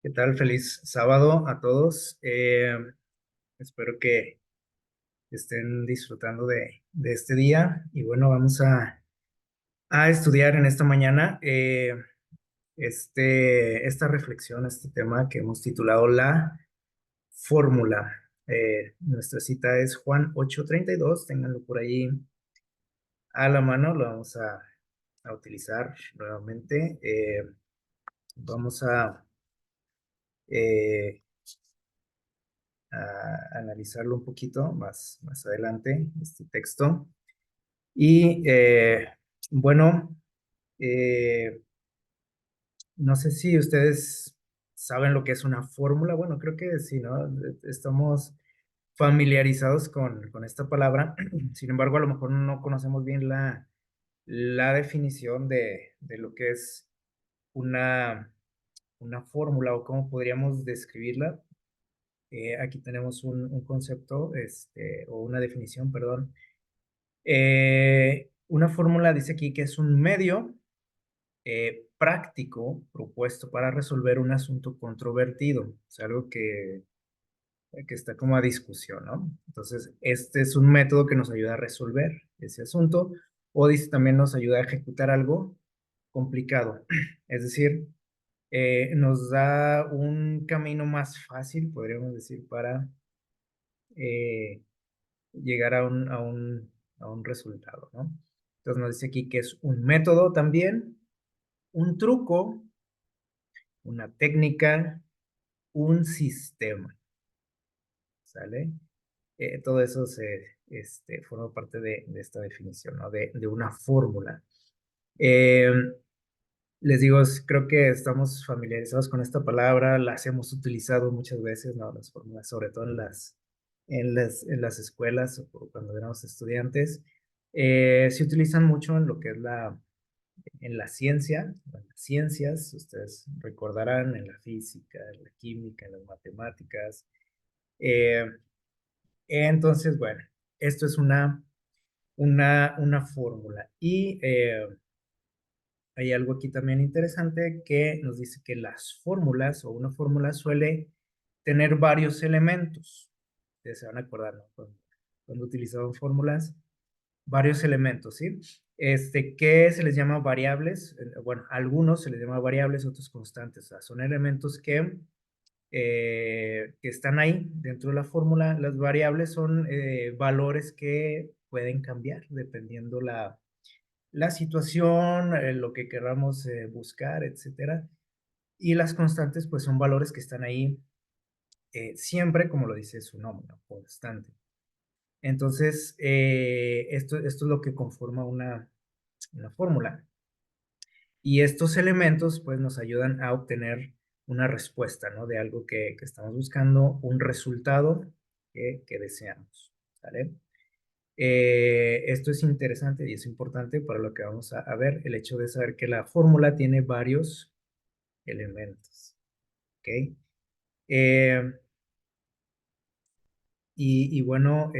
¿Qué tal? Feliz sábado a todos. Espero que estén disfrutando de este día. Y bueno, vamos a estudiar en esta mañana esta reflexión, este tema que hemos titulado La Fórmula. Nuestra cita es Juan 8:32. Ténganlo por ahí a la mano. Lo vamos a utilizar nuevamente. Vamos eh, a analizarlo un poquito más adelante, este texto. Y bueno, eh, no sé si ustedes saben lo que es una fórmula. Bueno, creo que sí, ¿no? Estamos familiarizados con esta palabra. Sin embargo, a lo mejor no conocemos bien la definición de lo que es una, una fórmula o cómo podríamos describirla. Aquí tenemos un concepto, o una definición, perdón. Una fórmula dice aquí que es un medio práctico propuesto para resolver un asunto controvertido. Es algo que está como a discusión, ¿no? Entonces, este es un método que nos ayuda a resolver ese asunto, o dice también nos ayuda a ejecutar algo complicado. Es decir, nos da un camino más fácil, podríamos decir, para eh, llegar a un resultado, ¿no? Entonces nos dice aquí que es un método también, un truco, una técnica, un sistema, ¿sale? Todo eso forma parte de esta definición, ¿no? De una fórmula. Eh, Les digo, creo que estamos familiarizados con esta palabra, las hemos utilizado muchas veces, ¿no? Las fórmulas, sobre todo en las escuelas o cuando éramos estudiantes. Se utilizan mucho en lo que es en la ciencia, en las ciencias, ustedes recordarán, en la física, en la química, en las matemáticas. Eh, entonces, bueno, esto es una fórmula. Y hay algo aquí también interesante que nos dice que las fórmulas o una fórmula suele tener varios elementos. Ustedes se van a acordar, ¿no? Cuando utilizaban fórmulas, varios elementos, ¿sí? Que se les llama variables. Bueno, algunos se les llama variables, otros constantes. O sea, son elementos que están ahí dentro de la fórmula. Las variables son valores que pueden cambiar dependiendo la situación, lo que queramos buscar, etcétera. Y las constantes, pues son valores que están ahí siempre, como lo dice su nombre, ¿no? Constante. Entonces, esto es lo que conforma una fórmula. Y estos elementos, pues, nos ayudan a obtener una respuesta, ¿no? De algo que estamos buscando, un resultado que deseamos, ¿vale? Esto es interesante y es importante para lo que vamos a ver, el hecho de saber que la fórmula tiene varios elementos, ¿ok? Eh, y bueno,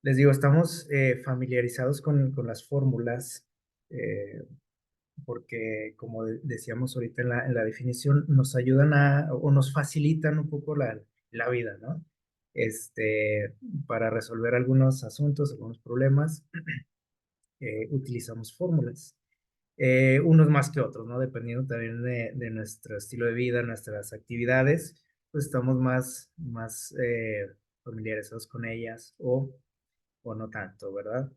les digo, estamos familiarizados con las fórmulas eh, porque, como decíamos ahorita en la definición, nos ayudan o nos facilitan un poco la vida, ¿no? Para resolver algunos asuntos, algunos problemas, utilizamos fórmulas. Unos más que otros, ¿no? Dependiendo también de nuestro estilo de vida, nuestras actividades, pues estamos más familiarizados con ellas o no tanto, ¿verdad?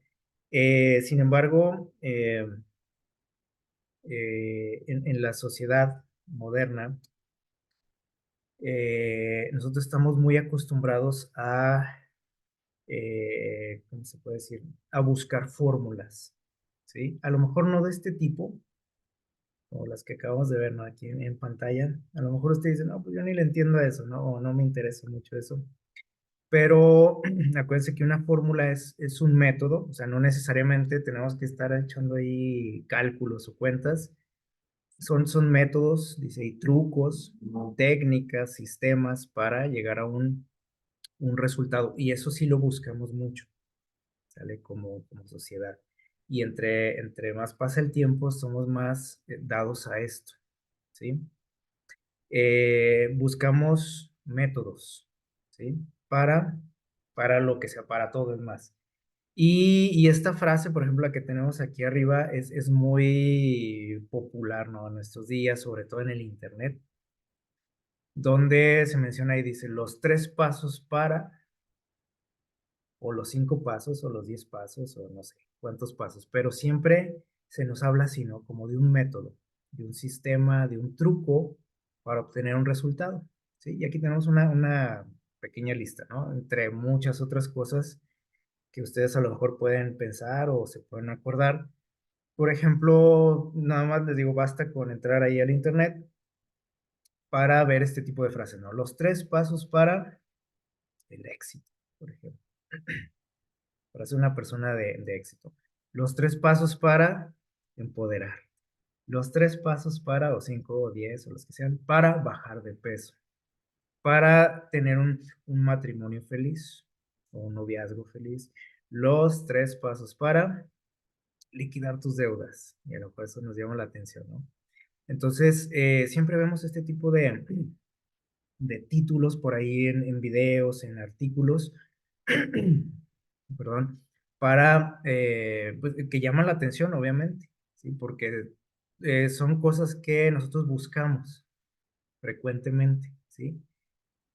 Sin embargo, en la sociedad moderna, nosotros estamos muy acostumbrados ¿cómo se puede decir? A buscar fórmulas, ¿sí? A lo mejor no de este tipo, como las que acabamos de ver, ¿no? Aquí en pantalla. A lo mejor usted dice, no, pues yo ni le entiendo a eso, ¿no? O no me interesa mucho eso. Pero acuérdense que una fórmula es un método, o sea, no necesariamente tenemos que estar echando ahí cálculos o cuentas. Son métodos, dice, y trucos, técnicas, sistemas para llegar a un resultado. Y eso sí lo buscamos mucho, ¿sale? Como sociedad. Y entre más pasa el tiempo, somos más dados a esto. ¿sí? Buscamos métodos, ¿sí? Para lo que sea, para todo es más. Y esta frase, por ejemplo, la que tenemos aquí arriba, es muy popular, ¿no? En estos días, sobre todo en el Internet, donde se menciona y dice los 3 pasos para, o los 5 pasos, o los 10 pasos, o no sé cuántos pasos, pero siempre se nos habla así, ¿no? Como de un método, de un sistema, de un truco para obtener un resultado, ¿sí? Y aquí tenemos una pequeña lista, ¿no? Entre muchas otras cosas que ustedes a lo mejor pueden pensar o se pueden acordar. Por ejemplo, nada más les digo, basta con entrar ahí al internet para ver este tipo de frases, ¿no? Los 3 pasos para el éxito, por ejemplo, para ser una persona de éxito. Los 3 pasos para empoderar. Los 3 pasos para, o 5 o 10, o los que sean, para bajar de peso. Para tener un matrimonio feliz o un noviazgo feliz. Los 3 pasos para liquidar tus deudas. Y a lo mejor eso nos llama la atención, ¿no? Entonces, siempre vemos este tipo de títulos por ahí en videos, en artículos, perdón, para, pues, que llaman la atención, obviamente, ¿sí? Porque son cosas que nosotros buscamos frecuentemente, ¿sí?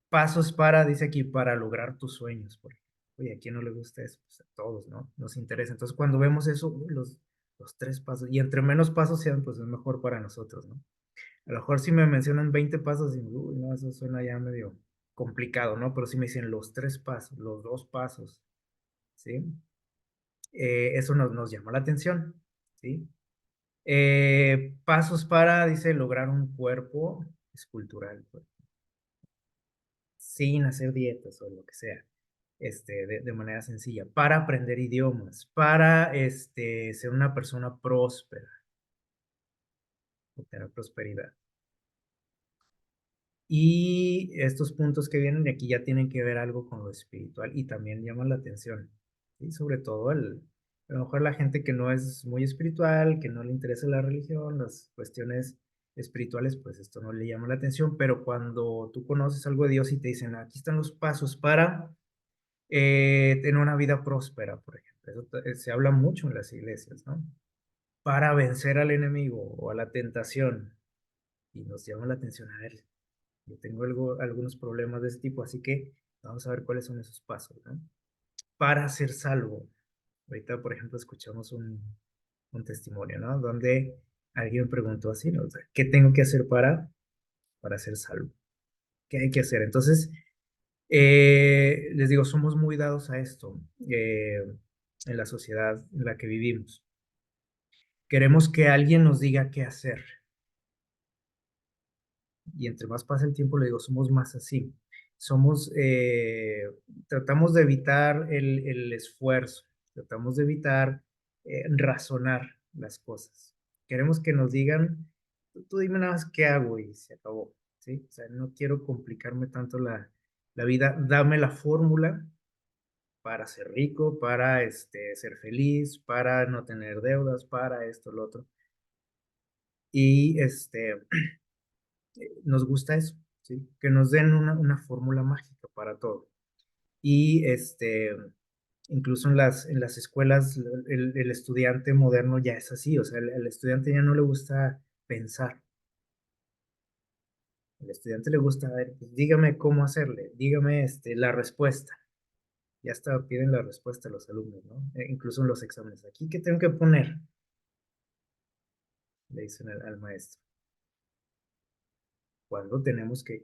Pasos para, dice aquí, para lograr tus sueños, por ejemplo. Oye, ¿a quién no le gusta eso? Pues a todos, ¿no? Nos interesa. Entonces, cuando vemos eso, uy, los 3 pasos, y entre menos pasos sean, pues es mejor para nosotros, ¿no? A lo mejor si me mencionan 20 pasos, y, uy, no, eso suena ya medio complicado, ¿no? Pero si me dicen los 3 pasos, los 2 pasos, ¿sí? Eso nos llama la atención, ¿sí? Pasos para, dice, lograr un cuerpo escultural, pues, sin hacer dietas o lo que sea, de manera sencilla, para aprender idiomas, para, ser una persona próspera, obtener prosperidad. Y estos puntos que vienen de aquí ya tienen que ver algo con lo espiritual y también llaman la atención. Y sobre todo a lo mejor la gente que no es muy espiritual, que no le interesa la religión, las cuestiones espirituales, pues esto no le llama la atención, pero cuando tú conoces algo de Dios y te dicen, aquí están los pasos para tener una vida próspera, por ejemplo, eso se habla mucho en las iglesias, ¿no? Para vencer al enemigo o a la tentación. Y nos llama la atención, a ver, yo tengo algunos problemas de ese tipo, así que vamos a ver cuáles son esos pasos, ¿no? Para ser salvo. Ahorita, por ejemplo, escuchamos un testimonio, ¿no? Donde alguien preguntó así, ¿no? O sea, ¿qué tengo que hacer para ser salvo? ¿Qué hay que hacer? Entonces, les digo, somos muy dados a esto en la sociedad en la que vivimos. Queremos que alguien nos diga qué hacer. Y entre más pasa el tiempo, le digo, somos más así. Somos, tratamos de evitar el esfuerzo, tratamos de evitar razonar las cosas. Queremos que nos digan, tú dime nada más qué hago y se acabó, ¿sí? O sea, no quiero complicarme tanto la vida, dame la fórmula para ser rico, para ser feliz, para no tener deudas, para esto, lo otro. Y nos gusta eso, ¿sí? Que nos den una fórmula mágica para todo. Y incluso en las escuelas, el estudiante moderno ya es así, o sea, el estudiante ya no le gusta pensar. Al estudiante le gusta, a ver, pues, dígame cómo hacerle, dígame la respuesta. Ya hasta piden la respuesta a los alumnos, ¿no? Incluso en los exámenes. Aquí, ¿qué tengo que poner? Le dicen al maestro. Cuando tenemos que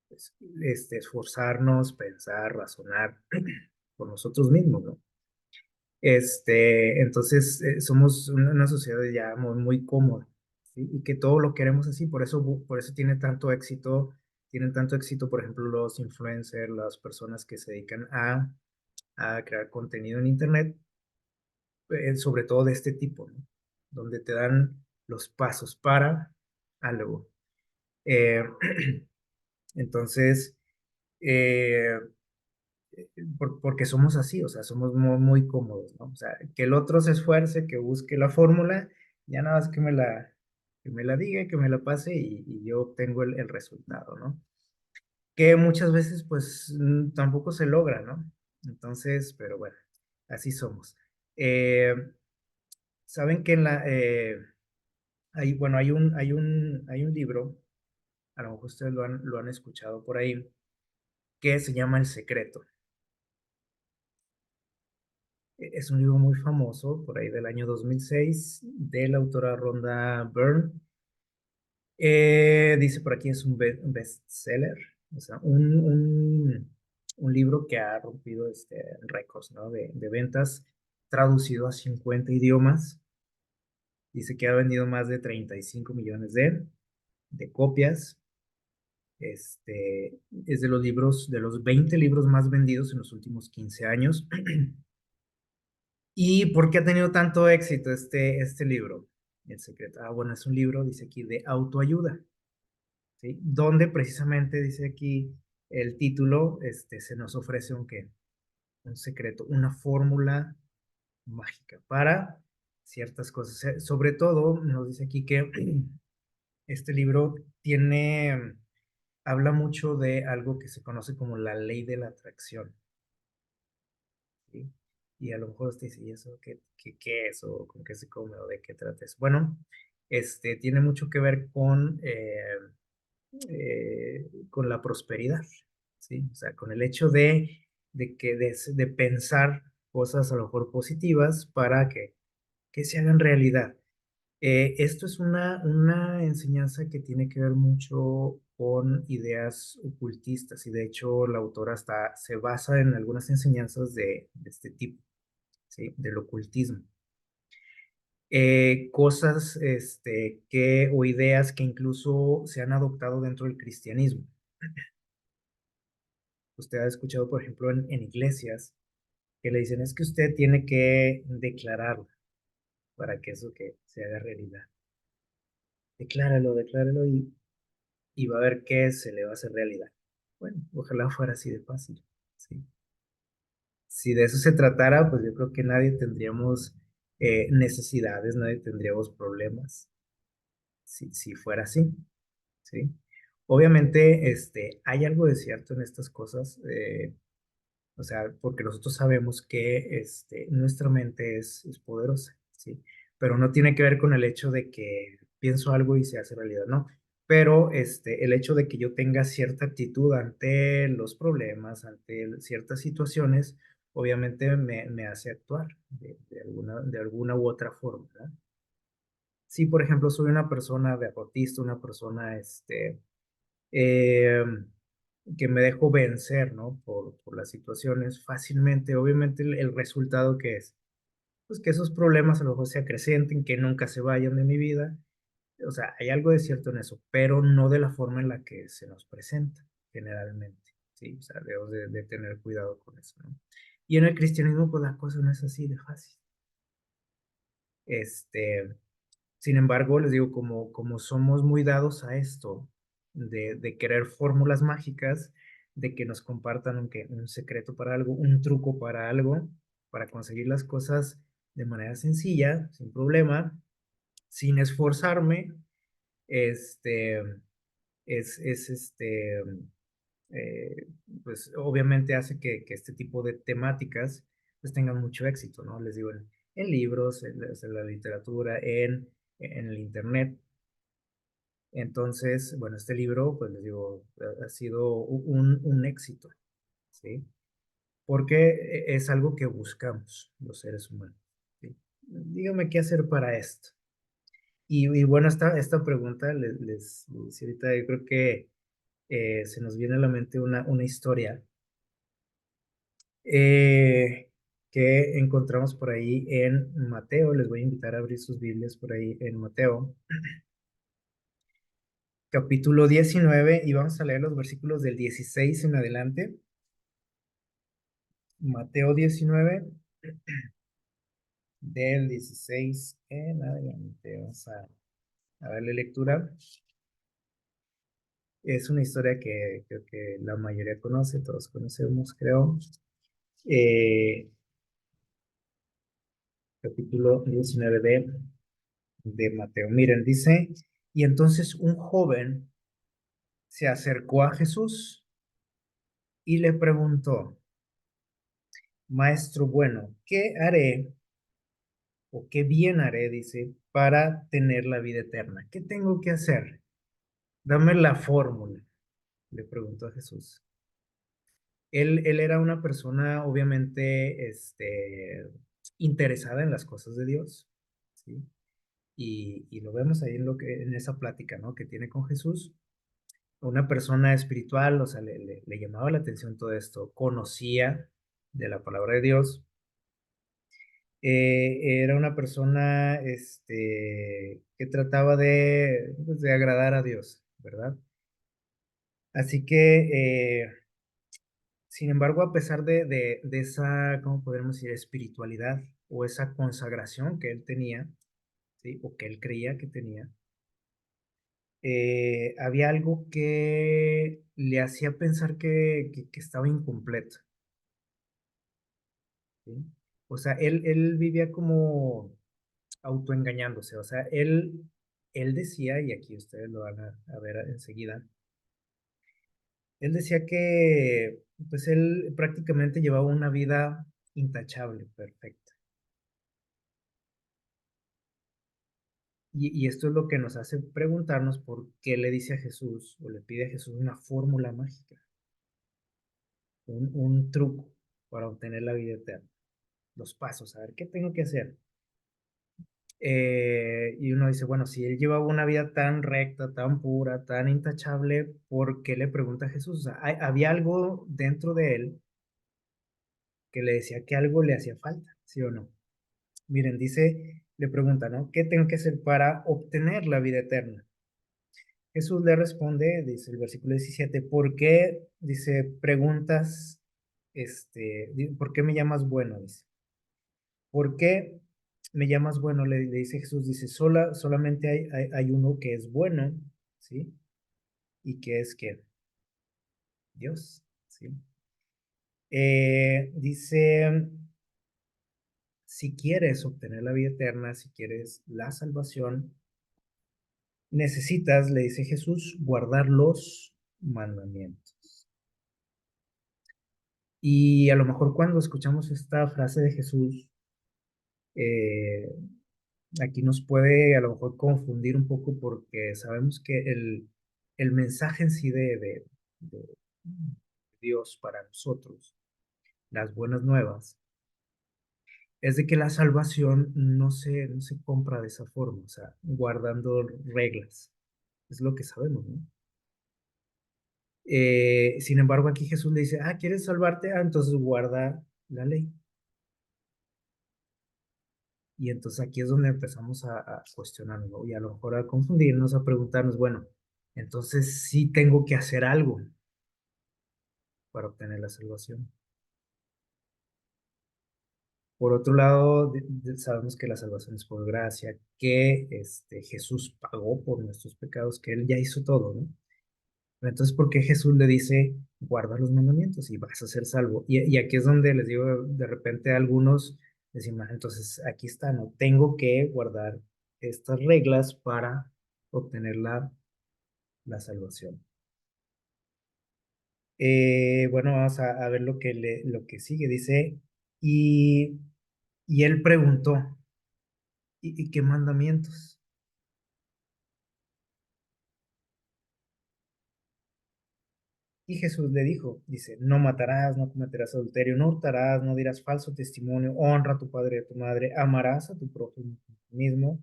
pues, esforzarnos, pensar, razonar por nosotros mismos, ¿no? Entonces, somos una sociedad ya muy cómoda, ¿sí? Y que todo lo queremos así, por eso tienen tanto éxito, por ejemplo, los influencers, las personas que se dedican a crear contenido en Internet, sobre todo de este tipo, ¿no? Donde te dan los pasos para algo. Eh, entonces, eh, porque somos así, o sea, somos muy cómodos, ¿no? O sea, que el otro se esfuerce, que busque la fórmula, ya nada más que que me la diga, que me la pase y yo obtengo el resultado, ¿no? Que muchas veces pues tampoco se logra, ¿no? Entonces, pero bueno, así somos. Eh, Saben que bueno, hay un libro, a lo mejor ustedes lo han escuchado por ahí, que se llama El Secreto. Es un libro muy famoso, por ahí del año 2006, de la autora Rhonda Byrne. Dice por aquí es un bestseller, o sea, un libro que ha rompido récords, ¿no? De ventas, traducido a 50 idiomas. Dice que ha vendido más de 35 millones de copias. Es de los libros, de los 20 libros más vendidos en los últimos 15 años. ¿Y por qué ha tenido tanto éxito este libro? El secreto. Ah, bueno, es un libro, dice aquí, de autoayuda. ¿Sí? Donde precisamente dice aquí el título, se nos ofrece un secreto, una fórmula mágica para ciertas cosas. Sobre todo, nos dice aquí que este libro habla mucho de algo que se conoce como la ley de la atracción, ¿sí? Y a lo mejor usted dice, ¿y eso qué es? ¿O con qué se come? ¿O de qué trata eso? Bueno, tiene mucho que ver con la prosperidad, ¿sí? O sea, con el hecho de pensar cosas a lo mejor positivas para que se hagan realidad. Esto es una enseñanza que tiene que ver mucho con ideas ocultistas y de hecho la autora hasta se basa en algunas enseñanzas de este tipo, ¿sí? Del ocultismo. Cosas o ideas que incluso se han adoptado dentro del cristianismo. Usted ha escuchado, por ejemplo, en iglesias que le dicen es que usted tiene que declararlo para que eso que se haga realidad. Decláralo, decláralo y va a ver qué se le va a hacer realidad. Bueno, ojalá fuera así de fácil, ¿sí? Si de eso se tratara, pues yo creo que nadie tendríamos necesidades, nadie tendríamos problemas, si fuera así, ¿sí? Obviamente, hay algo de cierto en estas cosas, o sea, porque nosotros sabemos que nuestra mente es poderosa, ¿sí? Pero no tiene que ver con el hecho de que pienso algo y se hace realidad, no. Pero el hecho de que yo tenga cierta actitud ante los problemas, ante ciertas situaciones, obviamente me hace actuar de alguna u otra forma, ¿verdad? Si, por ejemplo, soy una persona derrotista, una persona, eh, que me dejo vencer, ¿no? Por las situaciones fácilmente. Obviamente el resultado que es, pues que esos problemas a lo mejor se acrecenten, que nunca se vayan de mi vida. O sea, hay algo de cierto en eso, pero no de la forma en la que se nos presenta generalmente, ¿sí? O sea, debemos de tener cuidado con eso, ¿no? Y en el cristianismo, pues la cosa no es así de fácil. Este, Sin embargo, les digo, como somos muy dados a esto, de querer fórmulas mágicas, de que nos compartan un secreto para algo, un truco para algo, para conseguir las cosas de manera sencilla, sin problema, sin esforzarme, este, es eh, pues obviamente hace que este tipo de temáticas pues tengan mucho éxito, ¿no? Les digo, en libros, en la literatura, en el internet. Entonces, bueno, este libro, pues les digo, ha sido un éxito, ¿sí? Porque es algo que buscamos los seres humanos, ¿sí? Dígame qué hacer para esto. Y bueno, esta pregunta les decía ahorita, yo creo que se nos viene a la mente una historia eh, que encontramos por ahí en Mateo. Les voy a invitar a abrir sus Biblias por ahí en Mateo, capítulo 19, y vamos a leer los versículos del 16 en adelante. Mateo 19, del 16 en adelante. Vamos a darle lectura. Es una historia que creo que la mayoría conoce, todos conocemos, creo. Eh, Capítulo 19 de de Mateo. Miren, dice, y entonces un joven se acercó a Jesús y le preguntó, Maestro bueno, ¿qué haré o qué bien haré, dice, para tener la vida eterna? ¿Qué tengo que hacer? Dame la fórmula, le preguntó a Jesús. Él era una persona, obviamente, interesada en las cosas de Dios, ¿sí? Y lo vemos ahí en esa plática, ¿no? Que tiene con Jesús. Una persona espiritual, o sea, le llamaba la atención todo esto, conocía de la palabra de Dios, era una persona, que trataba de, pues, de agradar a Dios, ¿verdad? Así que, sin embargo, a pesar de esa, ¿cómo podemos decir?, espiritualidad o esa consagración que él tenía, ¿sí? O que él creía que tenía, había algo que le hacía pensar que estaba incompleto, ¿sí? O sea, él vivía como autoengañándose, o sea, él decía, y aquí ustedes lo van a ver enseguida, él decía que pues él prácticamente llevaba una vida intachable, perfecta. Y esto es lo que nos hace preguntarnos por qué le dice a Jesús o le pide a Jesús una fórmula mágica, un truco para obtener la vida eterna. Los pasos, a ver, ¿qué tengo que hacer? Y uno dice, bueno, si él llevaba una vida tan recta, tan pura, tan intachable, ¿por qué le pregunta a Jesús? O sea, había algo dentro de él que le decía que algo le hacía falta, ¿sí o no? Miren, dice, le pregunta, ¿no? ¿Qué tengo que hacer para obtener la vida eterna? Jesús le responde, dice el versículo 17, ¿por qué, dice, preguntas, ¿por qué me llamas bueno? Dice, ¿por qué me llamas bueno? Le dice Jesús, dice, solamente hay uno que es bueno, ¿sí? Y que es que Dios, ¿sí? Dice, si quieres obtener la vida eterna, si quieres la salvación, necesitas, le dice Jesús, guardar los mandamientos. Y a lo mejor cuando escuchamos esta frase de Jesús, eh, aquí nos puede a lo mejor confundir un poco porque sabemos que el mensaje en sí de Dios para nosotros, las buenas nuevas, es de que la salvación no se compra de esa forma, o sea, guardando reglas. Es lo que sabemos, ¿no? Sin embargo, aquí Jesús le dice, ¿quieres salvarte? Entonces guarda la ley. Y entonces aquí es donde empezamos a cuestionarnos, ¿no? Y a lo mejor a confundirnos, a preguntarnos, bueno, entonces sí tengo que hacer algo para obtener la salvación. Por otro lado, sabemos que la salvación es por gracia, que Jesús pagó por nuestros pecados, que Él ya hizo todo, ¿no? Pero entonces, ¿por qué Jesús le dice, guarda los mandamientos y vas a ser salvo? Y aquí es donde les digo, de repente a algunos decimos, entonces aquí está, no tengo que guardar estas reglas para obtener la salvación. Bueno, vamos a ver lo que sigue. Dice, y, y él preguntó, ¿y qué mandamientos? Y Jesús le dijo, dice, no matarás, no cometerás adulterio, no hurtarás, no dirás falso testimonio, honra a tu padre y a tu madre, amarás a tu prójimo como a ti mismo.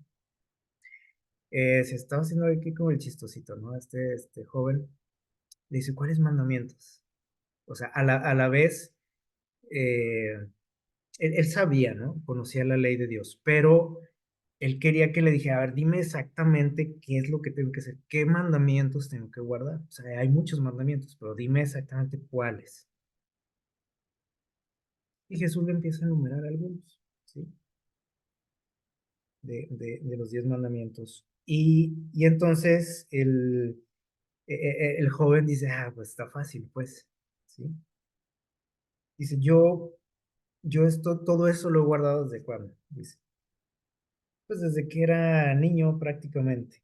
Se estaba haciendo aquí como el chistosito, ¿no? Este joven le dice, ¿cuáles mandamientos? O sea, a la vez, eh, él sabía, ¿no? Conocía la ley de Dios, pero él quería que le dijera, a ver, dime exactamente qué es lo que tengo que hacer, qué mandamientos tengo que guardar. O sea, hay muchos mandamientos, pero dime exactamente cuáles. Y Jesús le empieza a enumerar algunos, ¿sí? De los 10 mandamientos. Y entonces el joven dice, pues está fácil, pues, ¿sí? Dice, yo todo eso lo he guardado desde cuándo, dice. pues desde que era niño prácticamente.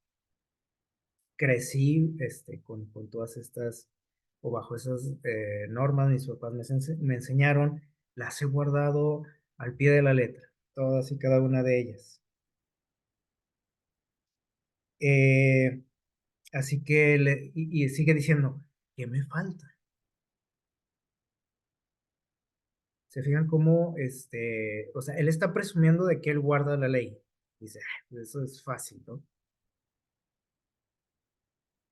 Crecí con todas estas, o bajo esas normas, mis papás me enseñaron, las he guardado al pie de la letra, todas y cada una de ellas. Eh, Así que, y sigue diciendo, ¿qué me falta? Se fijan cómo, o sea, él está presumiendo de que él guarda la ley. Dice, "Ay, pues eso es fácil, ¿no?"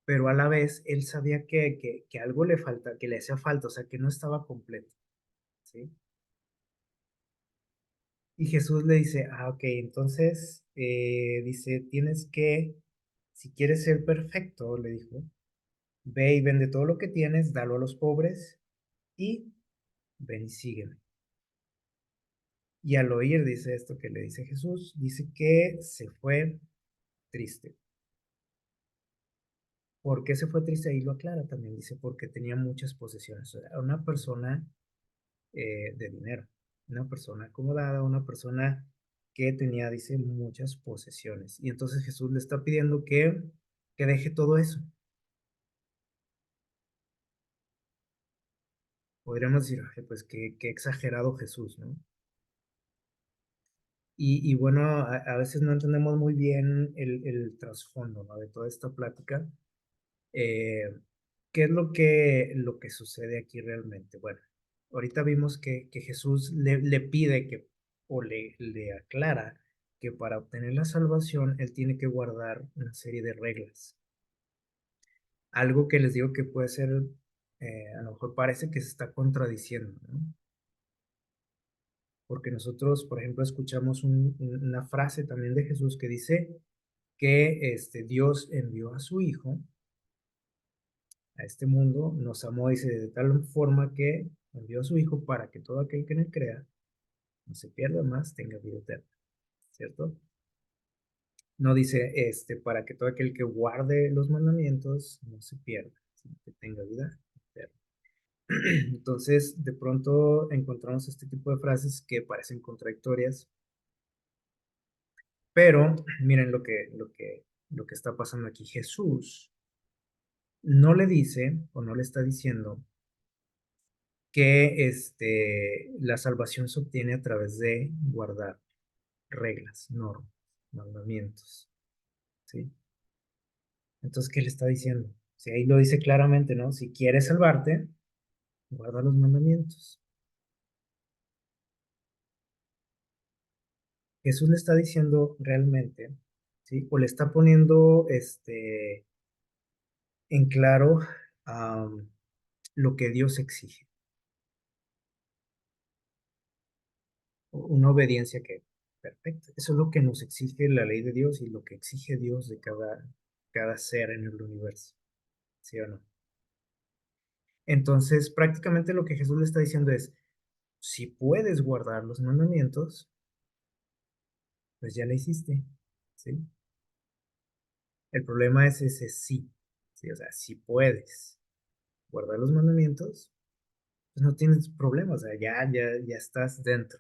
Pero a la vez, él sabía que algo le falta, que le hacía falta, o sea, que no estaba completo, ¿sí? Y Jesús le dice, ok, entonces, dice, tienes que, si quieres ser perfecto, le dijo, ve y vende todo lo que tienes, dalo a los pobres y ven y sígueme. Y al oír, dice esto que le dice Jesús, dice que se fue triste. ¿Por qué se fue triste? Ahí lo aclara también, dice, porque tenía muchas posesiones. Era una persona de dinero, una persona acomodada, una persona que tenía, dice, muchas posesiones. Y entonces Jesús le está pidiendo que deje todo eso. Podríamos decir, "Ay, pues qué exagerado Jesús, ¿no?" Y bueno, a veces no entendemos muy bien el trasfondo, ¿no?, de toda esta plática. Eh, ¿Qué es lo que sucede aquí realmente? Bueno, ahorita vimos que Jesús le pide que, o le aclara que para obtener la salvación, él tiene que guardar una serie de reglas. Algo que les digo que puede ser, a lo mejor parece que se está contradiciendo, ¿no? Porque nosotros, por ejemplo, escuchamos una frase también de Jesús que dice que Dios envió a su Hijo a este mundo, nos amó, dice, de tal forma que envió a su Hijo para que todo aquel que en él crea no se pierda más, tenga vida eterna, ¿cierto? No dice, para que todo aquel que guarde los mandamientos no se pierda, sino que tenga vida eterna. Entonces, de pronto encontramos este tipo de frases que parecen contradictorias, pero miren lo que está pasando aquí. Jesús no le dice o no le está diciendo que la salvación se obtiene a través de guardar reglas, normas, mandamientos, ¿sí? Entonces, ¿qué le está diciendo? Si ahí lo dice claramente, ¿no? Si quieres salvarte, guarda los mandamientos. Jesús le está diciendo realmente, ¿sí? O le está poniendo en claro am, lo que Dios exige. Una obediencia que, perfecta. Eso es lo que nos exige la ley de Dios y lo que exige Dios de cada ser en el universo, ¿sí o no? Entonces, prácticamente lo que Jesús le está diciendo es, si puedes guardar los mandamientos, pues ya la hiciste, ¿sí? El problema es ese sí, ¿sí? O sea, si puedes guardar los mandamientos, pues no tienes problema, o sea, ya estás dentro,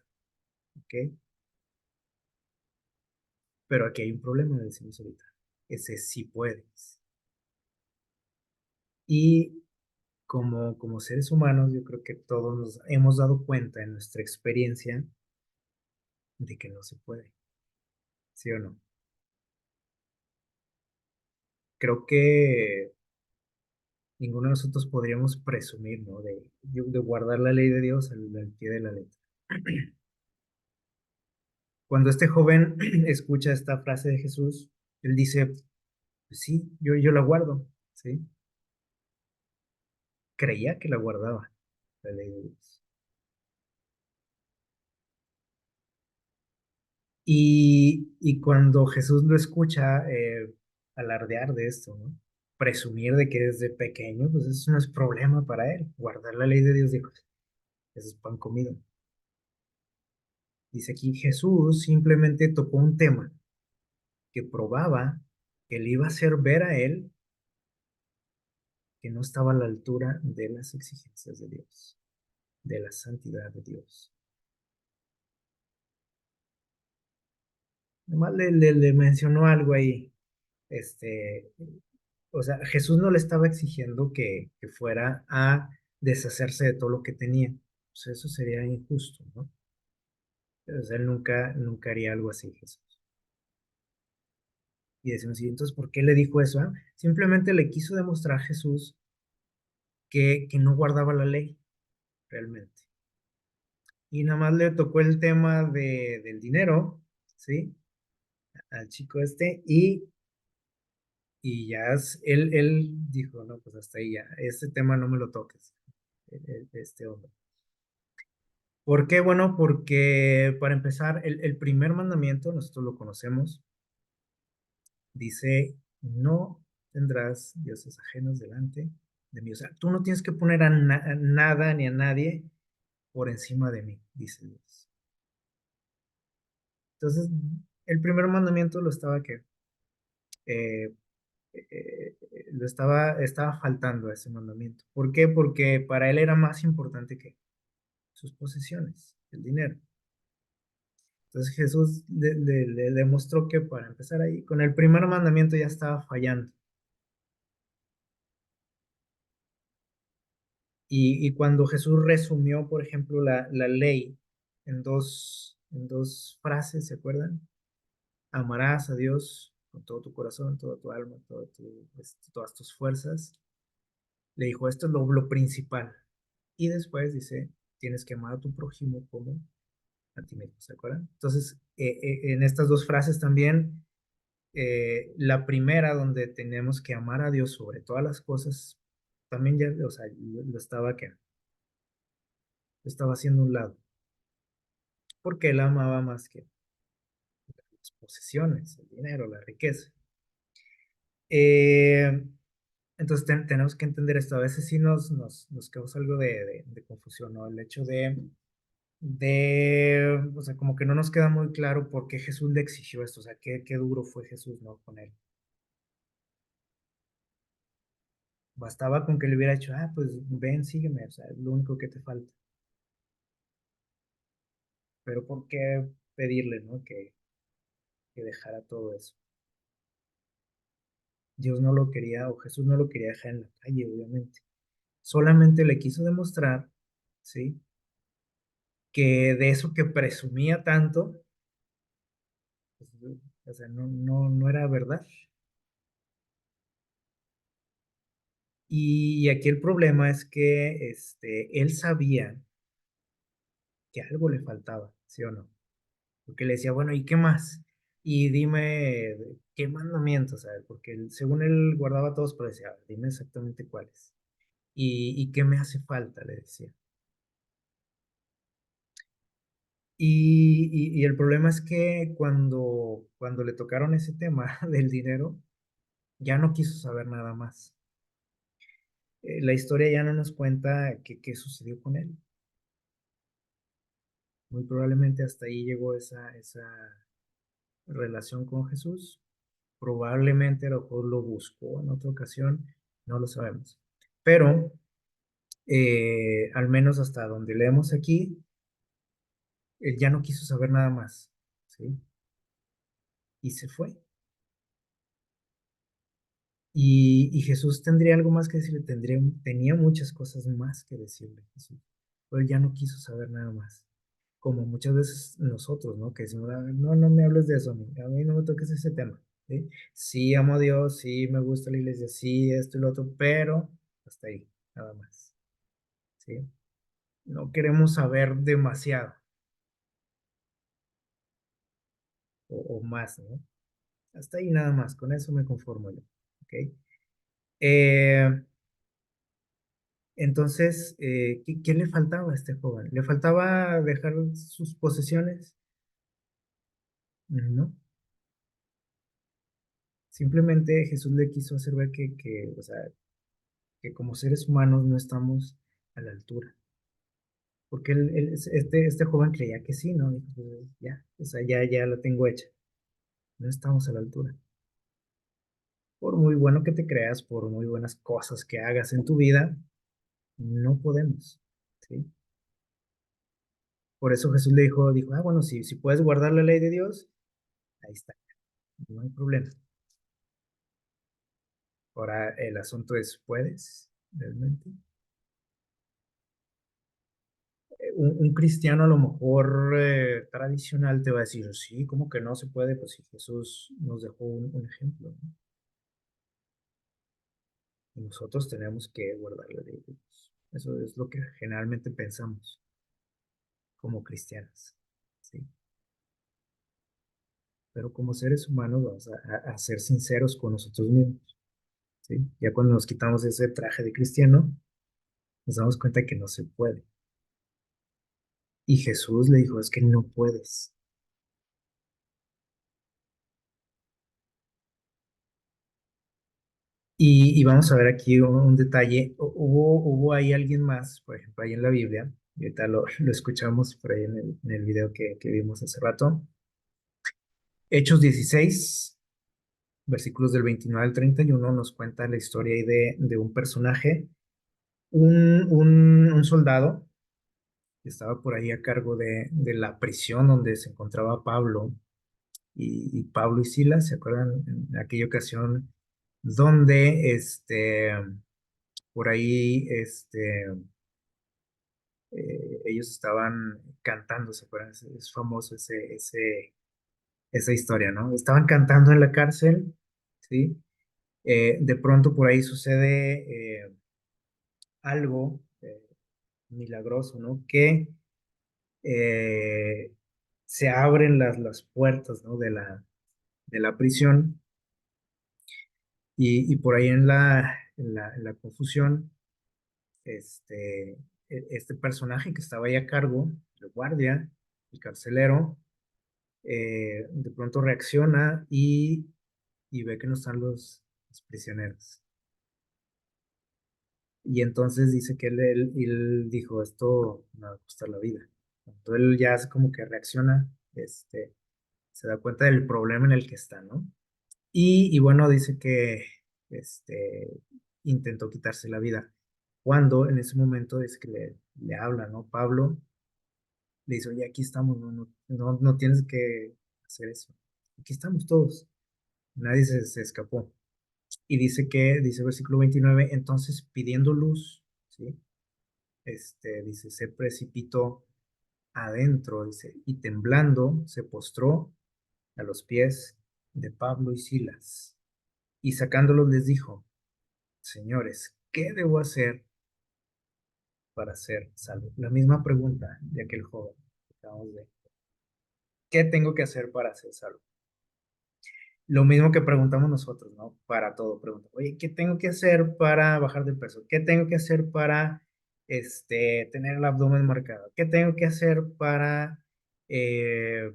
¿ok? Pero aquí hay un problema, decimos ahorita, ese sí puedes. Y como seres humanos, yo creo que todos nos hemos dado cuenta en nuestra experiencia de que no se puede, ¿sí o no? Creo que ninguno de nosotros podríamos presumir, ¿no? De guardar la ley de Dios al pie de la letra. Cuando este joven escucha esta frase de Jesús, él dice, pues sí, yo la guardo, ¿sí? Creía que la guardaba, la ley de Dios. Y cuando Jesús lo escucha alardear de esto, ¿no? Presumir de que desde pequeño, pues eso no es problema para él. Guardar la ley de Dios, dijo, eso es pan comido. Dice aquí, Jesús simplemente tocó un tema que probaba que le iba a hacer ver a él que no estaba a la altura de las exigencias de Dios, de la santidad de Dios. Nomás le mencionó algo ahí. Este, o sea, Jesús no le estaba exigiendo que fuera a deshacerse de todo lo que tenía. Pues eso sería injusto, ¿no? O sea, él nunca haría algo así, Jesús. Y decimos, ¿y entonces por qué le dijo eso? Ah? Simplemente le quiso demostrar a Jesús que no guardaba la ley, realmente. Y nada más le tocó el tema del dinero, ¿sí? Al chico este, y ya él dijo, no, pues hasta ahí ya, este tema no me lo toques, este hombre. ¿Por qué? Bueno, porque para empezar, el primer mandamiento, nosotros lo conocemos, dice, no tendrás dioses ajenos delante de mí. O sea, tú no tienes que poner a nada ni a nadie por encima de mí, dice Dios. Entonces, el primer mandamiento lo estaba que eh, estaba faltando a ese mandamiento. ¿Por qué? Porque para él era más importante que sus posesiones, el dinero. Entonces Jesús le demostró que para empezar ahí, con el primer mandamiento ya estaba fallando. Y cuando Jesús resumió, por ejemplo, la ley en dos frases, ¿se acuerdan? Amarás a Dios con todo tu corazón, toda tu alma, todas tus fuerzas. Le dijo, esto es lo principal. Y después dice, tienes que amar a tu prójimo como a ti mismo, ¿se acuerdan? Entonces, en estas dos frases también, la primera donde tenemos que amar a Dios sobre todas las cosas, también ya, o sea, lo estaba haciendo a un lado, porque él amaba más que las posesiones, el dinero, la riqueza. Eh, entonces tenemos que entender esto. A veces sí nos causa algo de confusión, ¿no? El hecho o sea, como que no nos queda muy claro por qué Jesús le exigió esto, o sea, qué duro fue Jesús, ¿no? Con él. Bastaba con que le hubiera dicho, ah, pues ven, sígueme, o sea, es lo único que te falta. Pero ¿por qué pedirle, ¿no? Que dejara todo eso? Dios no lo quería, o Jesús no lo quería dejar en la calle, obviamente. Solamente le quiso demostrar, ¿sí? Que de eso que presumía tanto, pues, o sea, no era verdad. Y aquí el problema es que él sabía que algo le faltaba, ¿sí o no? Porque le decía, bueno, ¿y qué más? Y dime, ¿qué mandamientos? ¿Sabes? Porque según él guardaba todos, pero decía, dime exactamente cuáles. ¿Y qué me hace falta? Le decía. Y el problema es que cuando le tocaron ese tema del dinero, ya no quiso saber nada más. La historia ya no nos cuenta qué sucedió con él. Muy probablemente hasta ahí llegó esa relación con Jesús. Probablemente a lo mejor lo buscó en otra ocasión, no lo sabemos. Pero al menos hasta donde leemos aquí, él ya no quiso saber nada más, ¿sí? Y se fue. Y Jesús tendría algo más que decirle, tenía muchas cosas más que decirle, Jesús. Pero él ya no quiso saber nada más. Como muchas veces nosotros, ¿no? Que decimos, "Ah, no, no me hables de eso, a mí no me toques ese tema, ¿sí? Sí amo a Dios, sí me gusta la iglesia, sí esto y lo otro, pero hasta ahí, nada más, ¿sí? No queremos saber demasiado o más, ¿no? Hasta ahí nada más, con eso me conformo yo, ¿ok? Eh, entonces, ¿qué le faltaba a este joven? ¿Le faltaba dejar sus posesiones? No. Simplemente Jesús le quiso hacer ver o sea, que como seres humanos no estamos a la altura. Porque este joven creía que sí, ¿no? Dijo, pues, ya, o sea, ya la tengo hecha. No estamos a la altura. Por muy bueno que te creas, por muy buenas cosas que hagas en tu vida, no podemos, ¿sí? Por eso Jesús le dijo, ah, bueno, si puedes guardar la ley de Dios, Ahí está, no hay problema. Ahora el asunto es, ¿puedes realmente? Un cristiano a lo mejor tradicional te va a decir, sí, ¿cómo que no se puede? Pues si Jesús nos dejó un ejemplo, ¿no? Y nosotros tenemos que guardarle de Dios. Eso es lo que generalmente pensamos como cristianos, ¿sí? Pero como seres humanos vamos a ser sinceros con nosotros mismos, ¿sí? Ya cuando nos quitamos ese traje de cristiano, nos damos cuenta que no se puede. Y Jesús le dijo, es que no puedes. Y vamos a ver aquí un detalle. Hubo ahí alguien más, por ejemplo, ahí en la Biblia, y ahorita lo escuchamos por ahí en el video que vimos hace rato. Hechos 16, versículos del 29 al 31, nos cuenta la historia ahí de un personaje, un soldado que estaba por ahí a cargo de la prisión donde se encontraba Pablo y Pablo y Silas, ¿se acuerdan? En aquella ocasión donde por ahí ellos estaban cantando, ¿se acuerdan? Es famoso esa historia, ¿no? Estaban cantando en la cárcel, ¿sí? De pronto por ahí sucede algo milagroso, ¿no? Que eh, se abren las puertas, ¿no? De la prisión y por ahí en la confusión, este personaje que estaba ahí a cargo, el guardia, el carcelero, de pronto reacciona y ve que no están los prisioneros. Y entonces dice que él dijo, esto me va a costar la vida. Entonces él ya hace como que reacciona, se da cuenta del problema en el que está, ¿no? Y bueno, dice que intentó quitarse la vida. Cuando en ese momento es que le habla, ¿no? Pablo le dice, oye, aquí estamos, no tienes que hacer eso. Aquí estamos todos. Nadie se escapó. Y dice el versículo 29 entonces pidiendo luz, ¿sí? Dice, se precipitó adentro, dice, y temblando se postró a los pies de Pablo y Silas. Y sacándolos les dijo, señores, ¿qué debo hacer para ser salvo? La misma pregunta de aquel joven que acabamos de, ¿qué tengo que hacer para ser salvo? Lo mismo que preguntamos nosotros, ¿no? Para todo, pregunta, oye, ¿qué tengo que hacer para bajar de peso? ¿Qué tengo que hacer para tener el abdomen marcado? ¿Qué tengo que hacer para eh,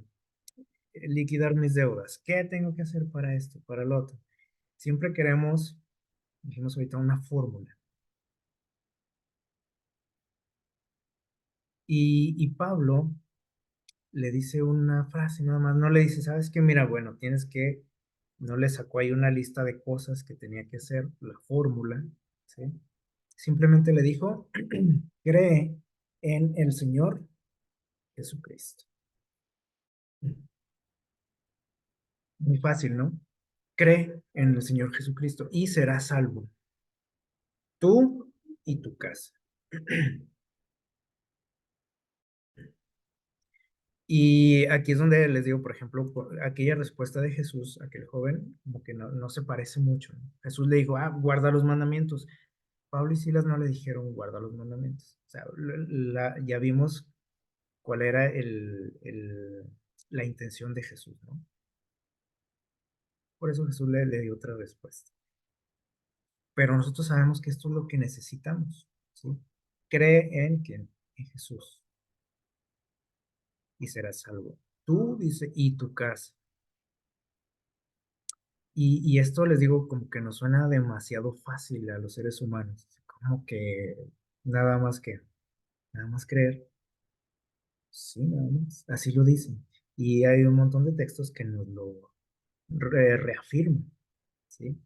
liquidar mis deudas? ¿Qué tengo que hacer para esto, para lo otro? Siempre queremos, dijimos ahorita, una fórmula. Y Pablo le dice una frase nada más, no le dice, ¿sabes qué? Mira, bueno, no le sacó ahí una lista de cosas que tenía que hacer, la fórmula, ¿sí? Simplemente le dijo, cree en el Señor Jesucristo. Muy fácil, ¿no? Cree en el Señor Jesucristo y serás salvo, tú y tu casa. Y aquí es donde les digo, por ejemplo, aquella respuesta de Jesús, aquel joven, como que no se parece mucho, ¿no? Jesús le dijo, guarda los mandamientos. Pablo y Silas no le dijeron, guarda los mandamientos. O sea, ya vimos cuál era la intención de Jesús, ¿no? Por eso Jesús le dio otra respuesta. Pero nosotros sabemos que esto es lo que necesitamos, ¿sí? Cree en quién, en Jesús, y serás salvo. Tú, dice, y tu casa. Y esto les digo como que nos suena demasiado fácil a los seres humanos, como que nada más que, nada más creer, sí, nada más, así lo dicen. Y hay un montón de textos que nos lo reafirman, ¿sí?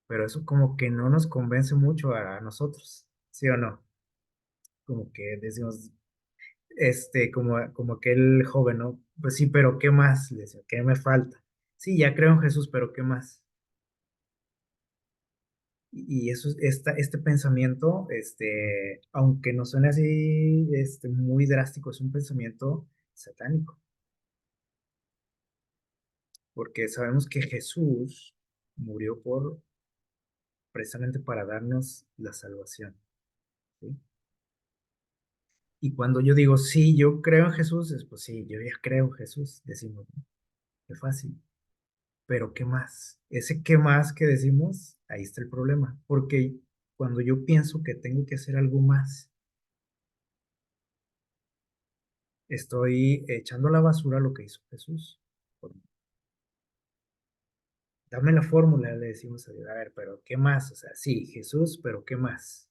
Pero eso como que no nos convence mucho a nosotros, ¿sí o no? Como que decimos, como aquel joven, ¿no? Pues sí, pero ¿qué más? Le decía, ¿qué me falta? Sí, ya creo en Jesús, pero ¿qué más? Y eso, este pensamiento, aunque no suene así, muy drástico, es un pensamiento satánico, porque sabemos que Jesús murió precisamente para darnos la salvación, ¿sí? Y cuando yo digo, sí, yo creo en Jesús, es pues sí, yo ya creo en Jesús, decimos, ¿no? Qué fácil. Pero ¿qué más? Ese qué más que decimos, ahí está el problema. Porque cuando yo pienso que tengo que hacer algo más, estoy echando a la basura lo que hizo Jesús. Por- Dame la fórmula, le decimos a Dios. A ver, pero ¿qué más? O sea, sí, Jesús, pero ¿qué más?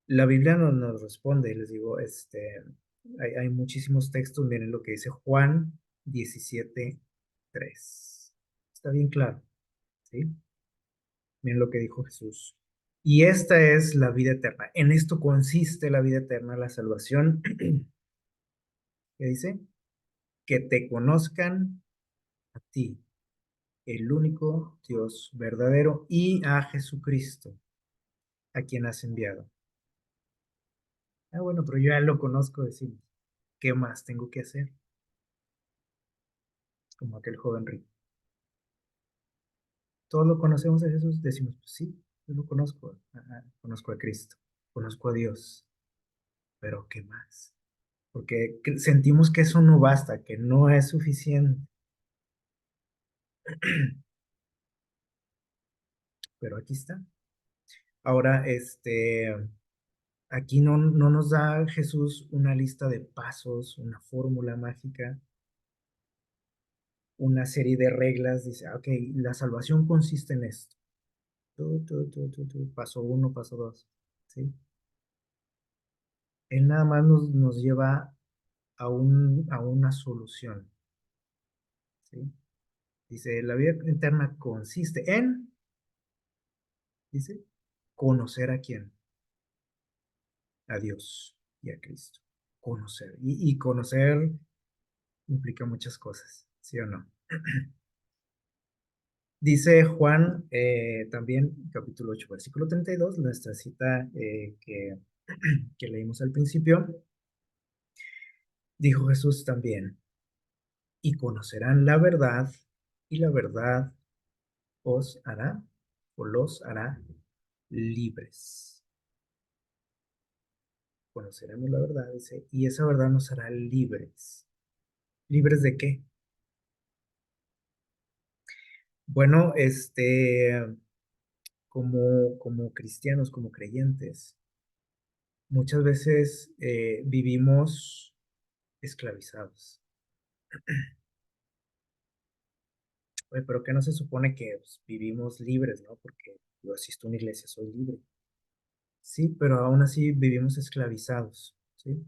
La Biblia nos responde, les digo, hay muchísimos textos, miren lo que dice Juan 17:3. Está bien claro, ¿sí? Miren lo que dijo Jesús. Y esta es la vida eterna. En esto consiste la vida eterna, la salvación. ¿Qué dice? Que te conozcan a ti, el único Dios verdadero, y a Jesucristo, a quien has enviado. Ah, bueno, pero yo ya lo conozco, decimos. ¿Qué más tengo que hacer? Como aquel joven rico. Todos lo conocemos a Jesús, decimos, pues sí, yo lo conozco. Ajá, conozco a Cristo, conozco a Dios, pero ¿qué más? Porque sentimos que eso no basta, que no es suficiente. Pero aquí está. Ahora, aquí no nos da Jesús una lista de pasos, una fórmula mágica, una serie de reglas. Dice, ok, la salvación consiste en esto. Paso uno, paso dos. ¿Sí? Él nada más nos lleva a una solución. ¿Sí? Dice, la vida eterna consiste en, dice, conocer a quién, a Dios y a Cristo. Conocer. Y conocer implica muchas cosas, ¿sí o no? Dice Juan también, capítulo 8 versículo 32 nuestra cita que leímos al principio, dijo Jesús también, y conocerán la verdad, y la verdad os hará o los hará libres. Conoceremos la verdad, dice, y esa verdad nos hará libres. ¿Libres de qué? Bueno, como cristianos, como creyentes, muchas veces vivimos esclavizados. Oye, pero que no se supone que pues, vivimos libres, ¿no? Porque yo asisto a una iglesia, soy libre. Sí, pero aún así vivimos esclavizados, ¿sí?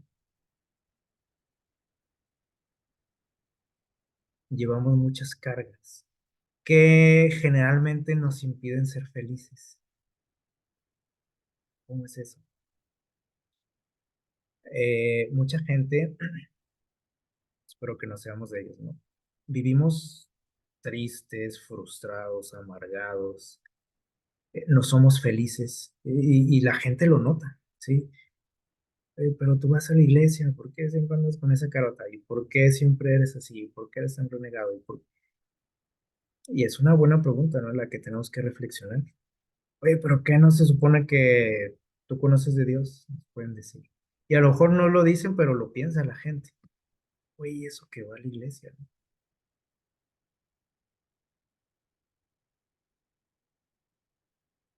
Llevamos muchas cargas que generalmente nos impiden ser felices. ¿Cómo es eso? Mucha gente, espero que no seamos de ellos, ¿no? Vivimos tristes, frustrados, amargados, no somos felices y la gente lo nota, ¿sí? Pero tú vas a la iglesia, ¿por qué siempre andas con esa carota? ¿Y por qué siempre eres así? ¿Por qué eres tan renegado? Y es una buena pregunta, ¿no? La que tenemos que reflexionar. Oye, pero ¿qué no se supone que tú conoces de Dios? Nos pueden decir. Y a lo mejor no lo dicen, pero lo piensa la gente. Oye, eso que va a la iglesia, ¿no?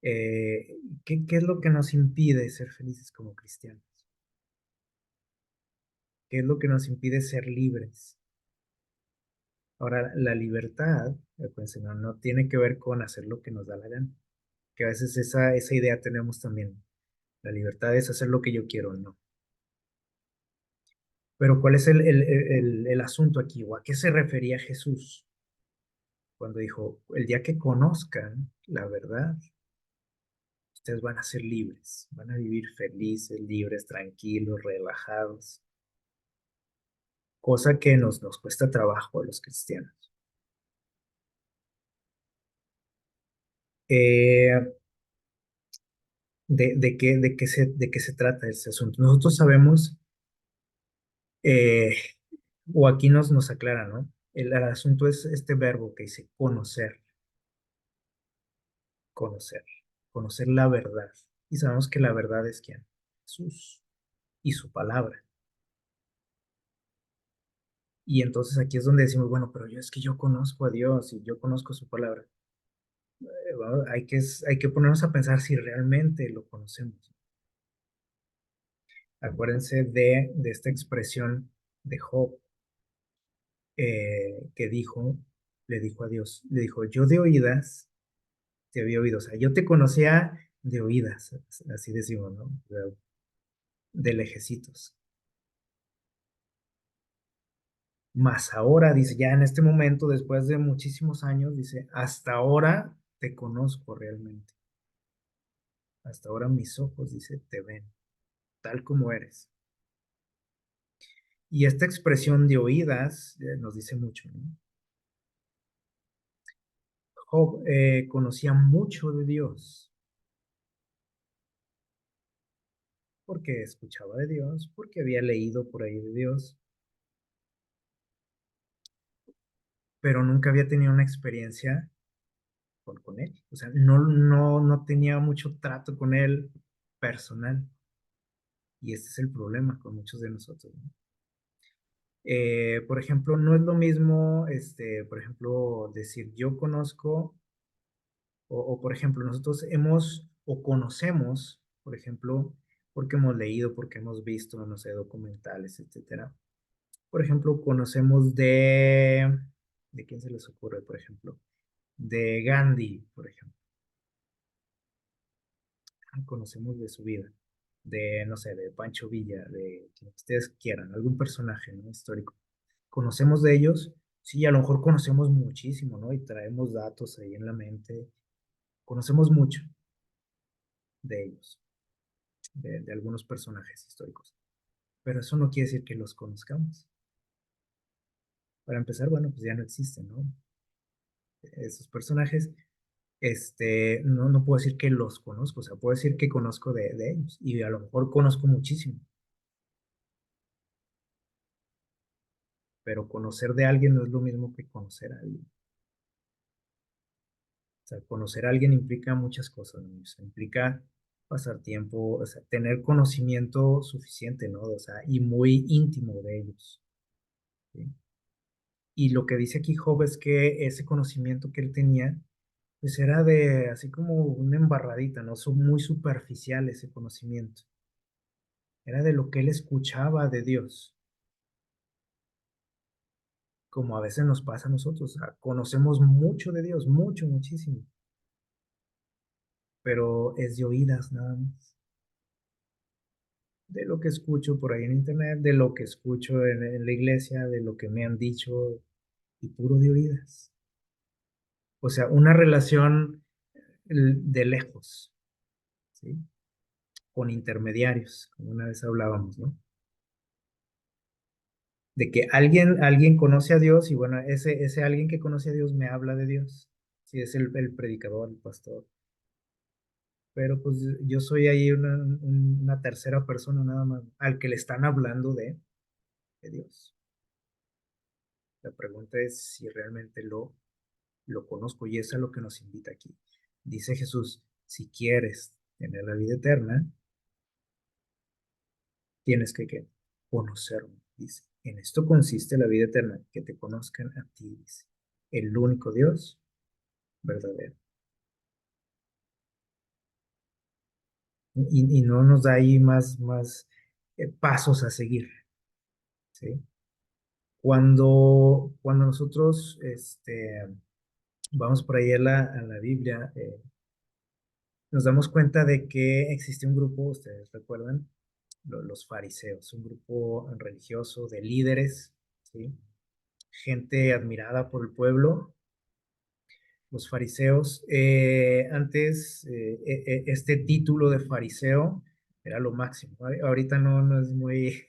¿Qué es lo que nos impide ser felices como cristianos? ¿Qué es lo que nos impide ser libres? Ahora, la libertad, pues, no tiene que ver con hacer lo que nos da la gana, que a veces esa idea tenemos también. La libertad es hacer lo que yo quiero, no. Pero ¿cuál es el asunto aquí? ¿O a qué se refería Jesús cuando dijo, el día que conozcan la verdad, ustedes van a ser libres, van a vivir felices, libres, tranquilos, relajados, cosa que nos cuesta trabajo a los cristianos. Eh, de qué se trata este asunto? Nosotros sabemos, eh, o aquí nos aclara, ¿no? El asunto es este verbo que dice conocer, conocer, conocer la verdad. Y sabemos que la verdad es quién, Jesús y su palabra. Y entonces aquí es donde decimos, bueno, pero yo es que yo conozco a Dios y yo conozco su palabra. Bueno, hay que ponernos a pensar si realmente lo conocemos. Acuérdense de esta expresión de Job que dijo, le dijo a Dios, le dijo, yo de oídas te había oído, o sea, yo te conocía de oídas, así decimos, ¿no? De lejecitos. Más ahora, dice, ya en este momento, después de muchísimos años, dice, hasta ahora te conozco realmente. Hasta ahora mis ojos, dice, te ven, tal como eres. Y esta expresión de oídas nos dice mucho, ¿no? Job conocía mucho de Dios porque escuchaba de Dios, porque había leído por ahí de Dios, pero nunca había tenido una experiencia con él. O sea, no tenía mucho trato con él personal. Y este es el problema con muchos de nosotros, ¿no? Por ejemplo, no es lo mismo, por ejemplo, decir yo conozco, por ejemplo, nosotros hemos o conocemos, por ejemplo, porque hemos leído, porque hemos visto, no sé, documentales, etcétera. Por ejemplo, conocemos ¿de quién se les ocurre, por ejemplo? De Gandhi, por ejemplo. Conocemos de su vida, de, no sé, de Pancho Villa, de quien ustedes quieran, algún personaje, ¿no? Histórico. Conocemos de ellos, sí, a lo mejor conocemos muchísimo, ¿no? Y traemos datos ahí en la mente. Conocemos mucho de ellos, de algunos personajes históricos, pero eso no quiere decir que los conozcamos. Para empezar, bueno, pues ya no existen, ¿no? Esos personajes, no puedo decir que los conozco, o sea, puedo decir que conozco de ellos y a lo mejor conozco muchísimo, pero conocer de alguien no es lo mismo que conocer a alguien. O sea, conocer a alguien implica muchas cosas, ¿no? O sea, implica pasar tiempo, o sea, tener conocimiento suficiente, ¿no? O sea, y muy íntimo de ellos, ¿sí? Y lo que dice aquí Job es que ese conocimiento que él tenía, pues era de así como una embarradita, ¿no? Muy superficial ese conocimiento. Era de lo que él escuchaba de Dios, como a veces nos pasa a nosotros. O sea, conocemos mucho de Dios, mucho, muchísimo, pero es de oídas nada más. De lo que escucho por ahí en internet, de lo que escucho en la iglesia, de lo que me han dicho, y puro de oídas. O sea, una relación de lejos, ¿sí? Con intermediarios, como una vez hablábamos, ¿no? De que alguien conoce a Dios y bueno, ese alguien que conoce a Dios me habla de Dios. Sí, es el predicador, el pastor. Pero pues yo soy ahí una tercera persona nada más, al que le están hablando de Dios. La pregunta es si realmente lo conozco y es a lo que nos invita aquí. Dice Jesús, si quieres tener la vida eterna, tienes que conocerme, dice. En esto consiste la vida eterna, que te conozcan a ti, dice, el único Dios verdadero. Y no nos da ahí más pasos a seguir, ¿sí? Cuando nosotros vamos por ahí a la Biblia, nos damos cuenta de que existe un grupo, ustedes recuerdan, los fariseos, un grupo religioso de líderes, ¿sí? Gente admirada por el pueblo, Los fariseos, antes este título de fariseo era lo máximo. Ahorita no es muy,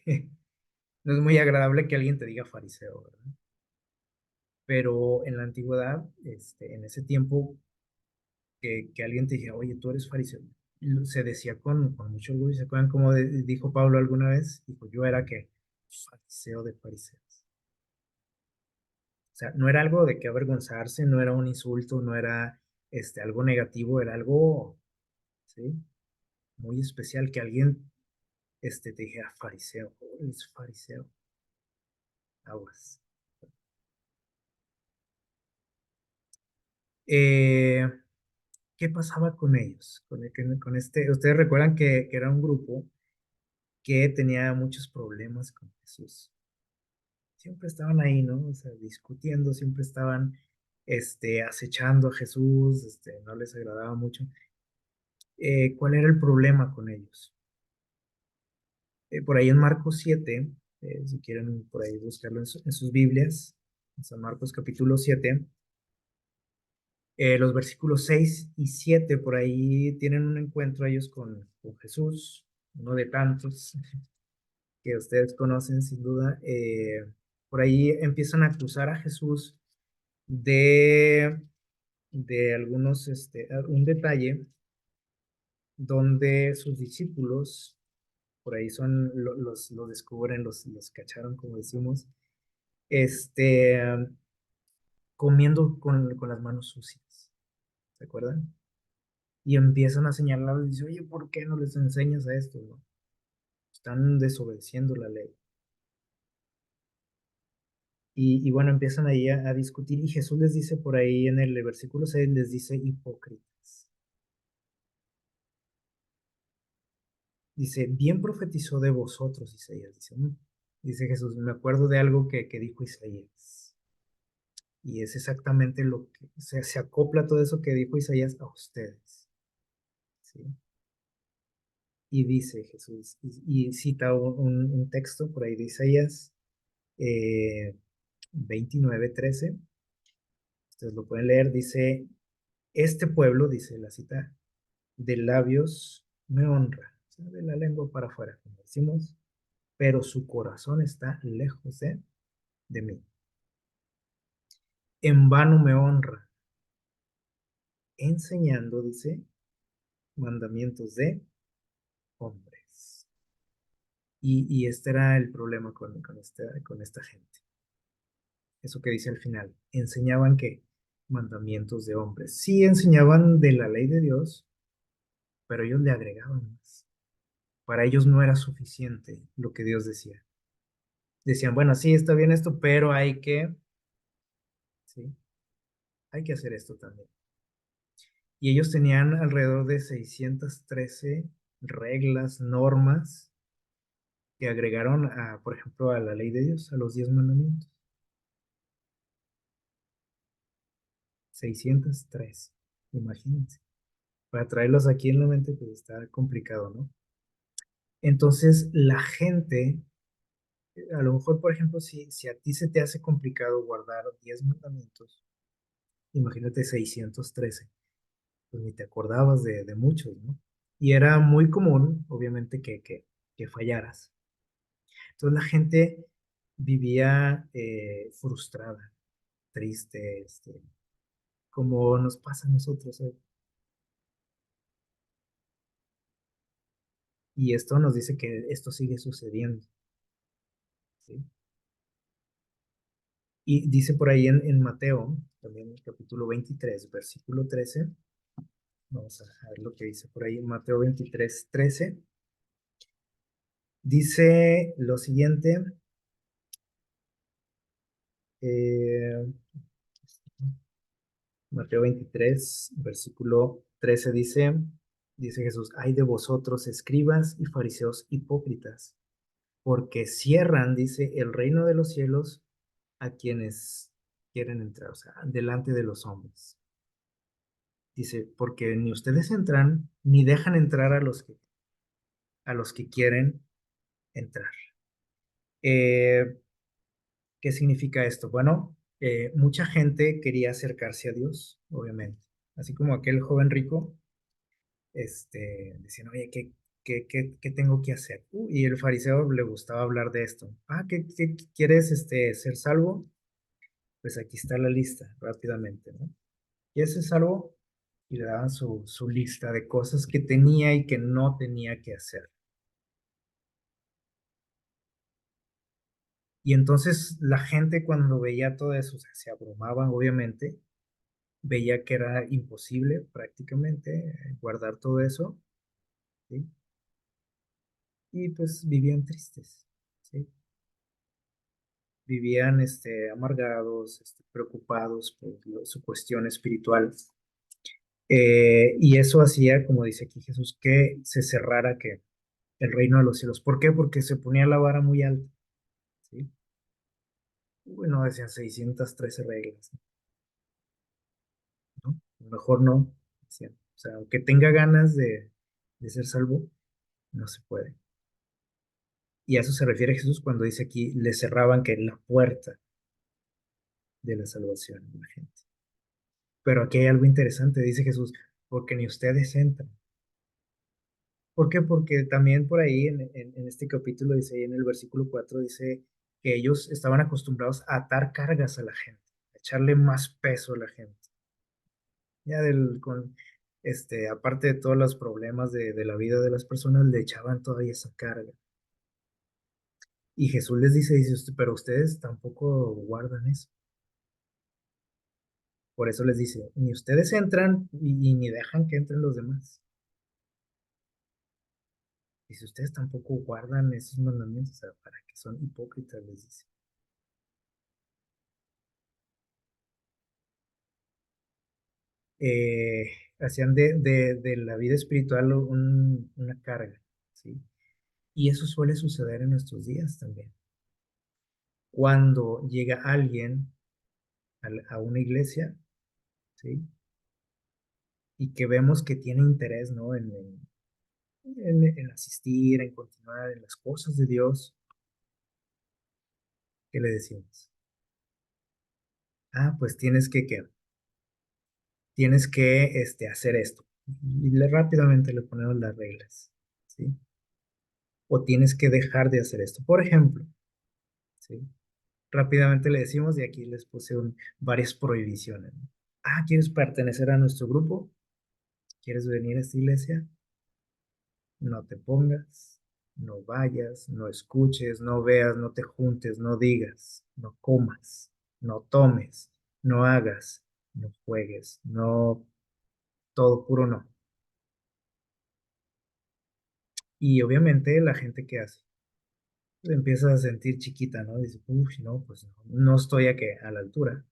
no es muy agradable que alguien te diga fariseo, ¿verdad? Pero en la antigüedad, en ese tiempo, que alguien te dijera, oye, tú eres fariseo, se decía con mucho orgullo. ¿Se acuerdan cómo dijo Pablo alguna vez? Dijo, yo era que fariseo de fariseos. O sea, no era algo de que avergonzarse, no era un insulto, no era algo negativo, era algo, ¿sí? Muy especial que alguien te dijera fariseo, oh, es fariseo, aguas. Eh, ¿Qué pasaba con ellos? Ustedes recuerdan que era un grupo que tenía muchos problemas con Jesús. Siempre estaban ahí, ¿no? O sea, discutiendo, siempre estaban, acechando a Jesús, no les agradaba mucho. ¿Cuál era el problema con ellos? Por ahí en Marcos 7, si quieren por ahí buscarlo en sus Biblias, en San Marcos capítulo 7, los versículos 6 y 7 por ahí tienen un encuentro ellos con Jesús, uno de tantos que ustedes conocen sin duda. Por ahí empiezan a acusar a Jesús de, de algunos, un detalle donde sus discípulos, por ahí son, lo descubren, los cacharon, como decimos, este, comiendo con las manos sucias, ¿se acuerdan? Y empiezan a señalar, y dicen, oye, ¿por qué no les enseñas a esto? ¿No? Están desobedeciendo la ley. Y bueno, empiezan ahí a discutir y Jesús les dice por ahí en el versículo 6, les dice hipócritas. Dice, bien profetizó de vosotros, Isaías. Dice Jesús, me acuerdo de algo que dijo Isaías. Y es exactamente lo que, se acopla todo eso que dijo Isaías a ustedes. ¿Sí? Y dice Jesús, y cita un texto por ahí de Isaías 29:13. Ustedes lo pueden leer, dice, este pueblo, dice la cita, de labios me honra, o sea, de la lengua para afuera, como decimos, pero su corazón está lejos de mí. En vano me honra, enseñando, dice, mandamientos de hombres. Y este era el problema con esta gente. Eso que dice al final. Enseñaban que mandamientos de hombres. Sí enseñaban de la ley de Dios, pero ellos le agregaban más. Para ellos no era suficiente lo que Dios decía. Decían, bueno, sí, está bien esto, pero sí, hay que hacer esto también. Y ellos tenían alrededor de 613 reglas, normas que agregaron por ejemplo, a la ley de Dios, a los 10 mandamientos. 603, imagínense. Para traerlos aquí en la mente, pues está complicado, ¿no? Entonces, la gente, a lo mejor, por ejemplo, si a ti se te hace complicado guardar 10 mandamientos, imagínate 613, pues ni te acordabas de muchos, ¿no? Y era muy común, obviamente, que fallaras. Entonces la gente vivía frustrada, triste, como nos pasa a nosotros hoy. Y esto nos dice que esto sigue sucediendo, ¿sí? Y dice por ahí en Mateo, también en el capítulo 23, versículo 13, vamos a ver lo que dice por ahí, Mateo 23:13, dice lo siguiente, eh, Mateo 23, versículo 13 dice Jesús, ay de vosotros, escribas y fariseos hipócritas, porque cierran, dice, el reino de los cielos a quienes quieren entrar, o sea, delante de los hombres. Dice, porque ni ustedes entran, ni dejan entrar a los que quieren entrar. Eh, ¿Qué significa esto? Bueno, mucha gente quería acercarse a Dios, obviamente. Así como aquel joven rico, decían, oye, ¿qué tengo que hacer? Y el fariseo le gustaba hablar de esto. Ah, ¿qué quieres ser salvo? Pues aquí está la lista, rápidamente, ¿no? ¿Quieres ser salvo? Y le daban su lista de cosas que tenía y que no tenía que hacer. Y entonces la gente cuando veía todo eso, o sea, se abrumaba, obviamente, veía que era imposible prácticamente guardar todo eso, ¿sí? Y pues vivían tristes, ¿sí? Vivían amargados, preocupados por su cuestión espiritual. Y eso hacía, como dice aquí Jesús, que se cerrara que el reino de los cielos. ¿Por qué? Porque se ponía la vara muy alta, ¿sí? Bueno, decían 613 reglas, ¿no? Mejor no, decían. O sea, aunque tenga ganas de ser salvo, no se puede. Y a eso se refiere Jesús cuando dice aquí, le cerraban que la puerta de la salvación a la gente. Pero aquí hay algo interesante, dice Jesús, porque ni ustedes entran. ¿Por qué? Porque también por ahí en este capítulo dice, ahí en el versículo 4 dice que ellos estaban acostumbrados a atar cargas a la gente, a echarle más peso a la gente. Ya aparte de todos los problemas de la vida de las personas, le echaban todavía esa carga. Y Jesús les dice, pero ustedes tampoco guardan eso. Por eso les dice, ni ustedes entran y ni dejan que entren los demás. Y si ustedes tampoco guardan esos mandamientos, o sea, para que son hipócritas, les dice. Eh, Hacían de la vida espiritual una carga, ¿sí? Y eso suele suceder en nuestros días también. Cuando llega alguien a una iglesia, ¿sí? Y que vemos que tiene interés, ¿no? En asistir, en continuar en las cosas de Dios, ¿qué le decimos? Ah, pues tienes que hacer esto. Y rápidamente le ponemos las reglas, ¿sí? O tienes que dejar de hacer esto. Por ejemplo, ¿sí? Rápidamente le decimos, y aquí les puse varias prohibiciones, ¿no? Ah, ¿quieres pertenecer a nuestro grupo? ¿Quieres venir a esta iglesia? No te pongas, no vayas, no escuches, no veas, no te juntes, no digas, no comas, no tomes, no hagas, no juegues, no, todo puro no. Y obviamente la gente que hace, pues empieza a sentir chiquita, ¿no? Dice, uff, no, pues no, no estoy a la altura.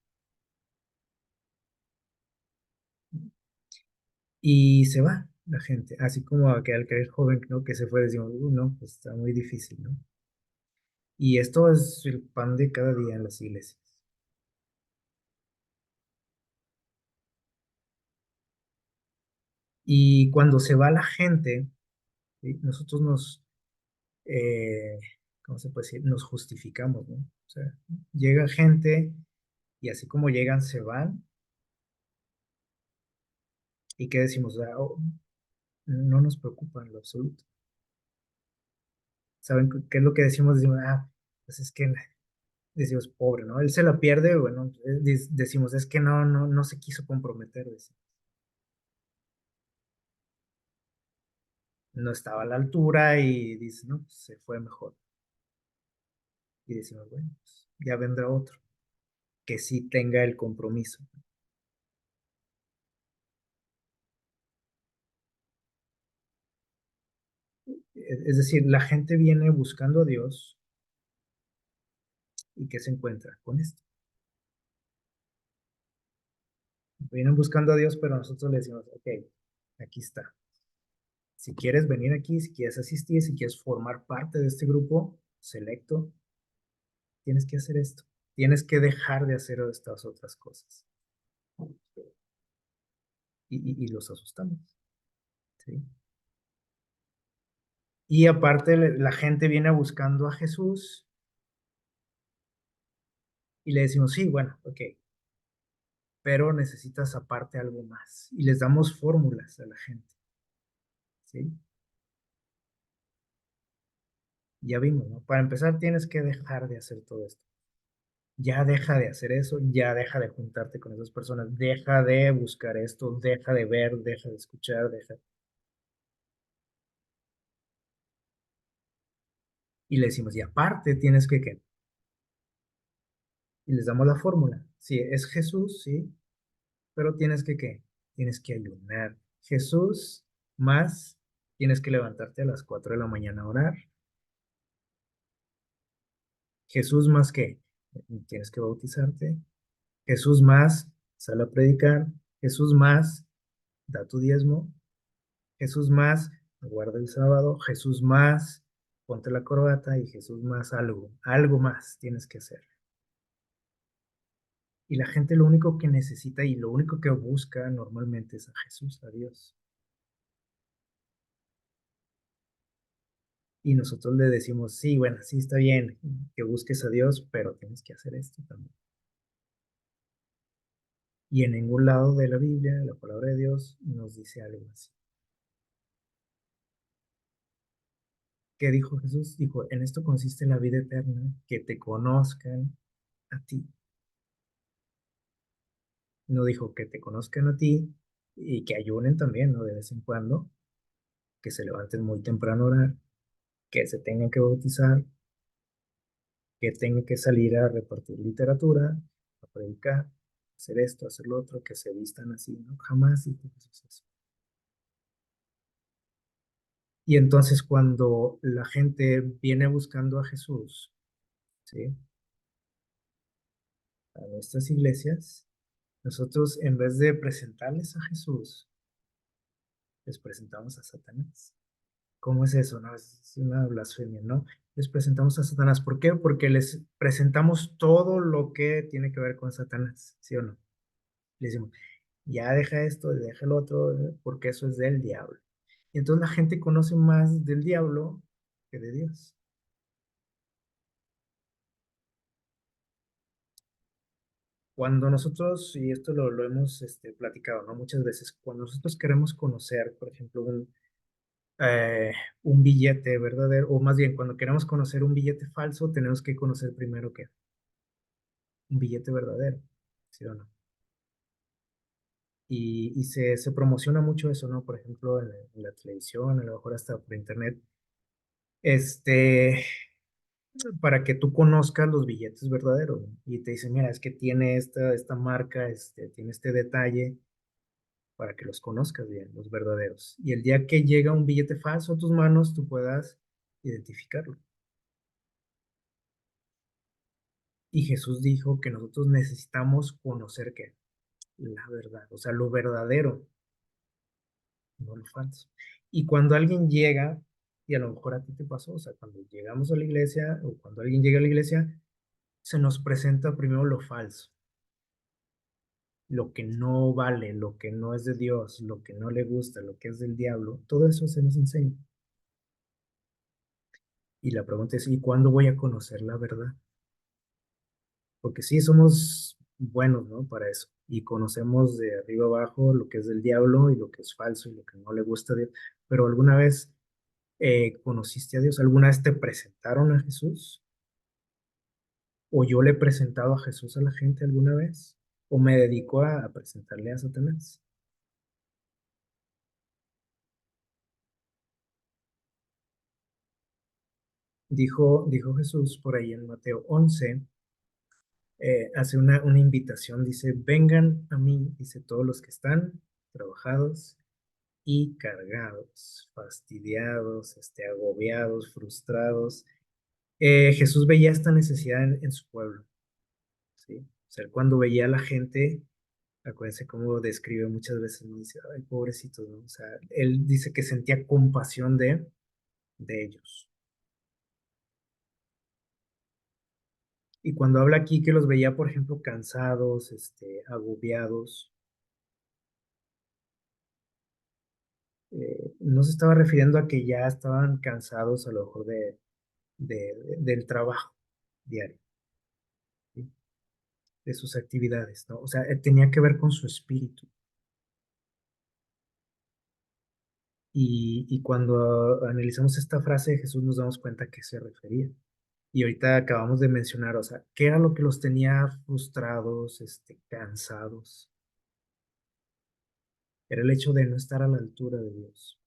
Y se va la gente, así como aquel joven, ¿no? Que se fue, decimos, no, pues está muy difícil, ¿no? Y esto es el pan de cada día en las iglesias. Y cuando se va la gente, ¿sí? Nosotros eh, ¿cómo se puede decir? Nos justificamos, ¿no? O sea, llega gente y así como llegan, se van. ¿Y qué decimos? O sea, no nos preocupa en lo absoluto. ¿Saben qué es lo que decimos? Decimos, pues es que decimos, pobre, ¿no? Él se la pierde, bueno, decimos, es que no se quiso comprometer, decimos. No estaba a la altura y dice, no, pues, se fue mejor. Y decimos, bueno, pues, ya vendrá otro que sí tenga el compromiso. Es decir, la gente viene buscando a Dios y ¿qué se encuentra con esto? Vienen buscando a Dios, pero nosotros le decimos, ok, aquí está. Si quieres venir aquí, si quieres asistir, si quieres formar parte de este grupo selecto, tienes que hacer esto. Tienes que dejar de hacer estas otras cosas. Y los asustamos, ¿sí? Y aparte la gente viene buscando a Jesús Y le decimos, sí, bueno, ok, pero necesitas aparte algo más. Y les damos fórmulas a la gente, ¿sí? Ya vimos, ¿no? Para empezar, tienes que dejar de hacer todo esto. Ya deja de hacer eso, ya deja de juntarte con esas personas, deja de buscar esto, deja de ver, deja de escuchar, deja. Y le decimos, y aparte tienes que, ¿qué? Y les damos la fórmula. Sí, es Jesús, sí, pero tienes que, ¿qué? Tienes que ayunar. Jesús más, tienes que levantarte a las 4 de la mañana a orar. Jesús más, ¿qué? Tienes que bautizarte. Jesús más, sal a predicar. Jesús más, da tu diezmo. Jesús más, guarda el sábado. Jesús más, ponte la corbata. Y Jesús más, algo más tienes que hacer. Y la gente lo único que necesita y lo único que busca normalmente es a Jesús, a Dios. Y nosotros le decimos, sí, bueno, sí está bien que busques a Dios, pero tienes que hacer esto también. Y en ningún lado de la Biblia, de la palabra de Dios, nos dice algo así. ¿Qué dijo Jesús? Dijo, en esto consiste la vida eterna, que te conozcan a ti. No dijo que te conozcan a ti y que ayunen también, ¿no? De vez en cuando, que se levanten muy temprano a orar, que se tengan que bautizar, que tengan que salir a repartir literatura, a predicar, hacer esto, hacer lo otro, que se vistan así, ¿no? Jamás dijo Jesús eso. Y entonces cuando la gente viene buscando a Jesús, ¿sí? A nuestras iglesias, nosotros en vez de presentarles a Jesús, les presentamos a Satanás. ¿Cómo es eso? No, es una blasfemia, ¿no? Les presentamos a Satanás. ¿Por qué? Porque les presentamos todo lo que tiene que ver con Satanás, ¿sí o no? Le decimos, ya deja esto, deja el otro, porque eso es del diablo. Y entonces la gente conoce más del diablo que de Dios. Cuando nosotros, y esto lo hemos platicado, ¿no? Muchas veces, cuando nosotros queremos conocer, por ejemplo, un billete verdadero, o más bien, cuando queremos conocer un billete falso, tenemos que conocer primero que un billete verdadero, ¿sí o no? Y se promociona mucho eso, ¿no? Por ejemplo, en la televisión, a lo mejor hasta por internet, este, para que tú conozcas los billetes verdaderos, ¿no? Y te dicen, mira, es que tiene esta marca, tiene este detalle, para que los conozcas bien, los verdaderos. Y el día que llega un billete falso a tus manos, tú puedas identificarlo. Y Jesús dijo que nosotros necesitamos conocer qué, la verdad, o sea, lo verdadero, no lo falso. Y cuando alguien llega, y a lo mejor a ti te pasó, o sea, cuando llegamos a la iglesia o cuando alguien llega a la iglesia, se nos presenta primero lo falso, lo que no vale, lo que no es de Dios, lo que no le gusta, lo que es del diablo, todo eso se nos enseña. Y la pregunta es, ¿y cuándo voy a conocer la verdad? Porque sí somos buenos, ¿no? Para eso. Y conocemos de arriba abajo lo que es del diablo y lo que es falso y lo que no le gusta a Dios. Pero ¿alguna vez conociste a Dios? ¿Alguna vez te presentaron a Jesús? ¿O yo le he presentado a Jesús a la gente alguna vez? ¿O me dedico a presentarle a Satanás? Dijo Jesús por ahí en Mateo 11, hace una invitación, dice, vengan a mí, dice, todos los que están trabajados y cargados, fastidiados, agobiados, frustrados. Jesús veía esta necesidad en su pueblo, ¿sí? O sea, cuando veía a la gente, acuérdense cómo describe muchas veces, ¿no? Dice, ay, pobrecitos, ¿no? O sea, él dice que sentía compasión de ellos. Y cuando habla aquí que los veía, por ejemplo, cansados, agobiados, no se estaba refiriendo a que ya estaban cansados a lo mejor del trabajo diario, ¿sí? de sus actividades, ¿no? O sea, tenía que ver con su espíritu. Y cuando analizamos esta frase de Jesús nos damos cuenta a qué se refería. Y ahorita acabamos de mencionar, o sea, ¿qué era lo que los tenía frustrados, cansados? Era el hecho de no estar a la altura de Dios,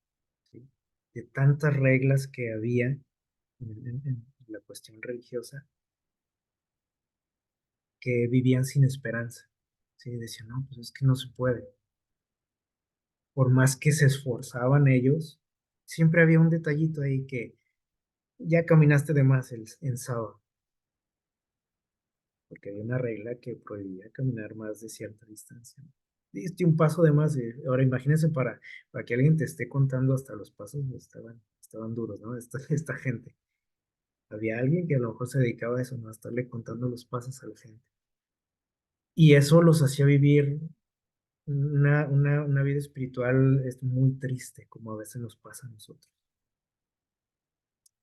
¿sí? De tantas reglas que había en la cuestión religiosa que vivían sin esperanza, ¿sí? Decían, no, pues es que no se puede. Por más que se esforzaban ellos, siempre había un detallito ahí que ya caminaste de más en sábado, porque había una regla que prohibía caminar más de cierta distancia. Diste un paso de más. Ahora imagínense para que alguien te esté contando hasta los pasos, estaban duros, ¿no? Esta gente. Había alguien que a lo mejor se dedicaba a eso, ¿no? A estarle contando los pasos a la gente. Y eso los hacía vivir una vida espiritual muy triste, como a veces nos pasa a nosotros.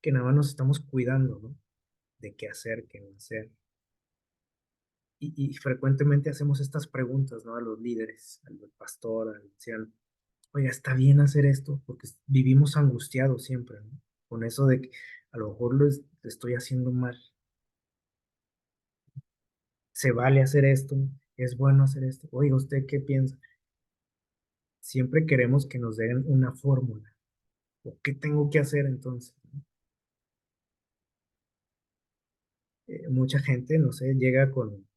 Que nada más nos estamos cuidando, ¿no? De qué hacer, qué no hacer. Y frecuentemente hacemos estas preguntas, ¿no? A los líderes, al pastor, al anciano. Oiga, ¿está bien hacer esto? Porque vivimos angustiados siempre, ¿no? Con eso de que a lo mejor estoy haciendo mal. ¿Se vale hacer esto? ¿Es bueno hacer esto? Oiga, ¿usted qué piensa? Siempre queremos que nos den una fórmula. ¿O qué tengo que hacer entonces? Mucha gente, no sé, llega con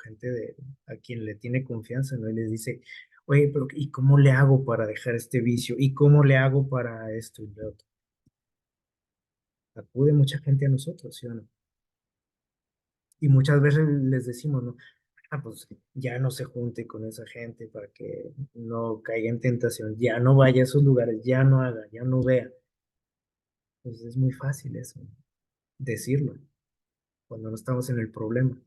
gente a quien le tiene confianza, ¿no? Y les dice, oye, pero ¿y cómo le hago para dejar este vicio? ¿Y cómo le hago para esto y lo otro? Acude mucha gente a nosotros, ¿sí o no? Y muchas veces les decimos, ¿no? Ah, pues ya no se junte con esa gente para que no caiga en tentación, ya no vaya a esos lugares, ya no haga, ya no vea. Pues es muy fácil eso, ¿no? Decirlo cuando no estamos en el problema.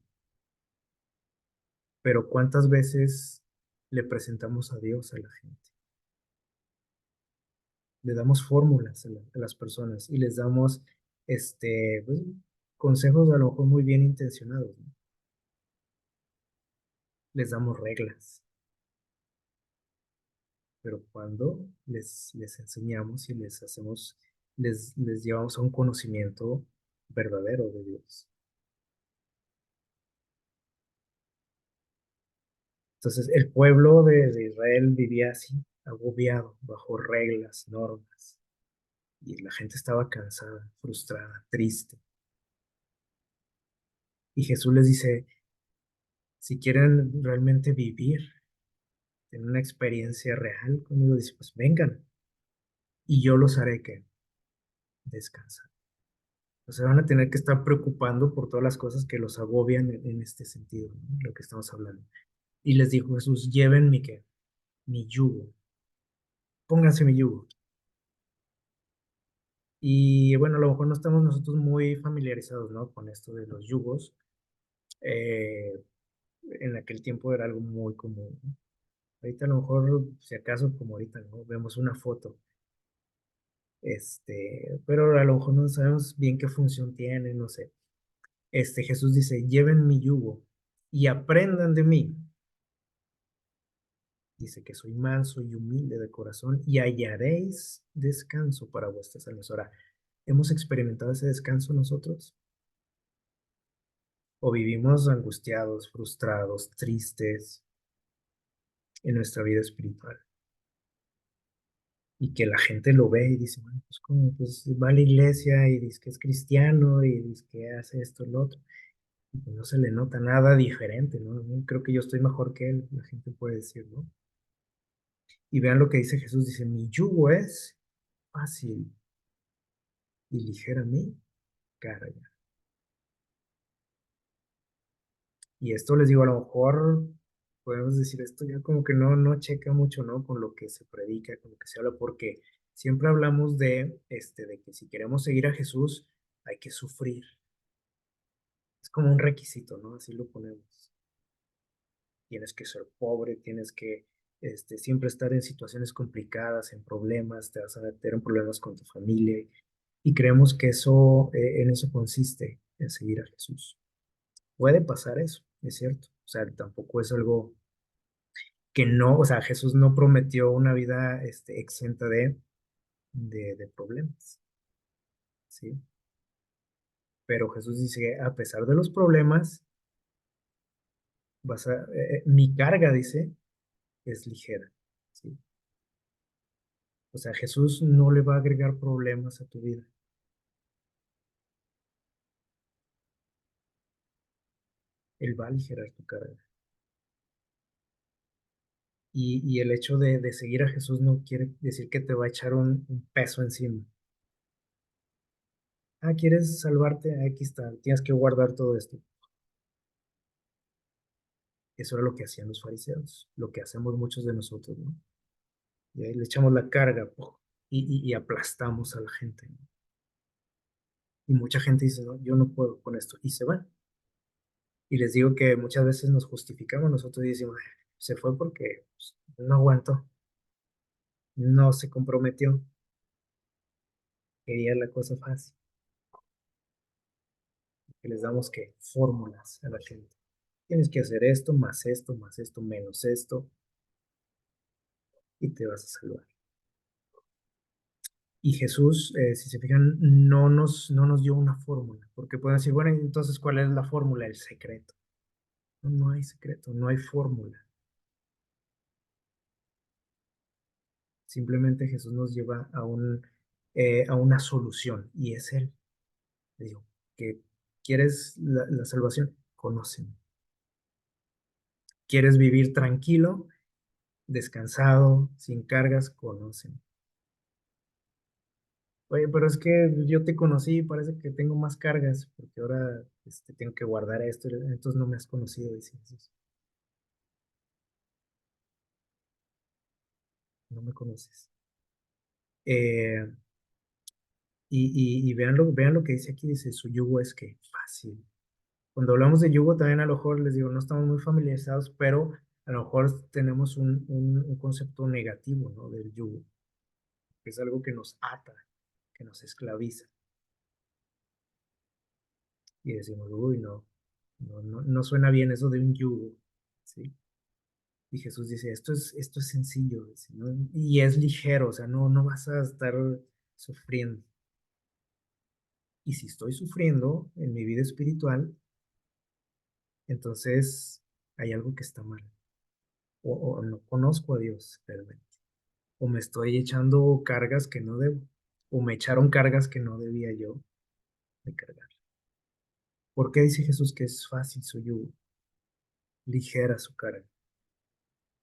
Pero ¿cuántas veces le presentamos a Dios a la gente? Le damos fórmulas a las personas y les damos pues, consejos a lo mejor muy bien intencionados, ¿no? Les damos reglas, pero cuando les enseñamos y les llevamos a un conocimiento verdadero de Dios. Entonces, el pueblo de Israel vivía así, agobiado, bajo reglas, normas, y la gente estaba cansada, frustrada, triste. Y Jesús les dice, si quieren realmente vivir, tener una experiencia real conmigo, dice, pues vengan y yo los haré que descansen. O sea, van a tener que estar preocupando por todas las cosas que los agobian en este sentido, ¿no? Lo que estamos hablando. Y les dijo Jesús, lleven mi yugo, pónganse mi yugo. Y bueno, a lo mejor no estamos nosotros muy familiarizados, ¿no? Con esto de los yugos. Eh, en aquel tiempo era algo muy común, ¿no? Ahorita a lo mejor, si acaso, como ahorita, ¿no? Vemos una foto, pero a lo mejor no sabemos bien qué función tiene, no sé. Jesús dice, lleven mi yugo y aprendan de mí. Dice que soy manso y humilde de corazón y hallaréis descanso para vuestras almas. Ahora, ¿hemos experimentado ese descanso nosotros? ¿O vivimos angustiados, frustrados, tristes en nuestra vida espiritual? Y que la gente lo ve y dice, bueno, pues como, pues va a la iglesia y dice que es cristiano y dice que hace esto, lo otro. Y pues no se le nota nada diferente, ¿no? Creo que yo estoy mejor que él, la gente puede decir, ¿no? Y vean lo que dice Jesús, dice, mi yugo es fácil y ligera mi carga. Y esto les digo, a lo mejor podemos decir esto ya como que no checa mucho, ¿no? Con lo que se predica, con lo que se habla, porque siempre hablamos de que si queremos seguir a Jesús, hay que sufrir. Es como un requisito, ¿no? Así lo ponemos. Tienes que ser pobre, tienes que siempre estar en situaciones complicadas, en problemas, te vas a meter en problemas con tu familia. Y creemos que en eso consiste, en seguir a Jesús. Puede pasar eso, es cierto. O sea, tampoco es algo que no, o sea, Jesús no prometió una vida exenta de problemas, ¿sí? Pero Jesús dice que a pesar de los problemas, mi carga, dice, es ligera, ¿sí? O sea, Jesús no le va a agregar problemas a tu vida. Él va a aligerar tu carga. Y el hecho de seguir a Jesús no quiere decir que te va a echar un peso encima. Ah, ¿quieres salvarte? Aquí está, tienes que guardar todo esto. Eso era lo que hacían los fariseos, lo que hacemos muchos de nosotros, ¿no? Y ahí le echamos la carga, ¡pum! Y aplastamos a la gente, ¿no? Y mucha gente dice, no, yo no puedo con esto, y se van. Y les digo que muchas veces nos justificamos nosotros y decimos, "Ay, se fue porque pues, no aguantó, no se comprometió, quería la cosa fácil, que les damos que fórmulas a la gente. Tienes que hacer esto, más esto, menos esto, y te vas a salvar. Y Jesús, si se fijan, no nos dio una fórmula, porque pueden decir, bueno, entonces, ¿cuál es la fórmula? El secreto. No, no hay secreto, no hay fórmula. Simplemente Jesús nos lleva a una solución, y es Él. Le digo, que quieres la salvación, conóceme. ¿Quieres vivir tranquilo, descansado, sin cargas? Conóceme. Oye, pero es que yo te conocí y parece que tengo más cargas, porque ahora tengo que guardar esto, entonces no me has conocido, dice Jesús. No me conoces. Eh, y vean lo que dice aquí, dice, su yugo es que fácil. Cuando hablamos de yugo, también a lo mejor les digo, no estamos muy familiarizados, pero a lo mejor tenemos un concepto negativo, ¿no? Del yugo, que es algo que nos ata, que nos esclaviza. Y decimos, uy, no, no suena bien eso de un yugo, ¿sí? Y Jesús dice, esto es sencillo, dice, ¿no? Y es ligero, o sea, no vas a estar sufriendo. Y si estoy sufriendo en mi vida espiritual, entonces hay algo que está mal. O no conozco a Dios realmente. O me estoy echando cargas que no debo. O me echaron cargas que no debía yo de cargar. ¿Por qué dice Jesús que es fácil su yugo, ligera su carga?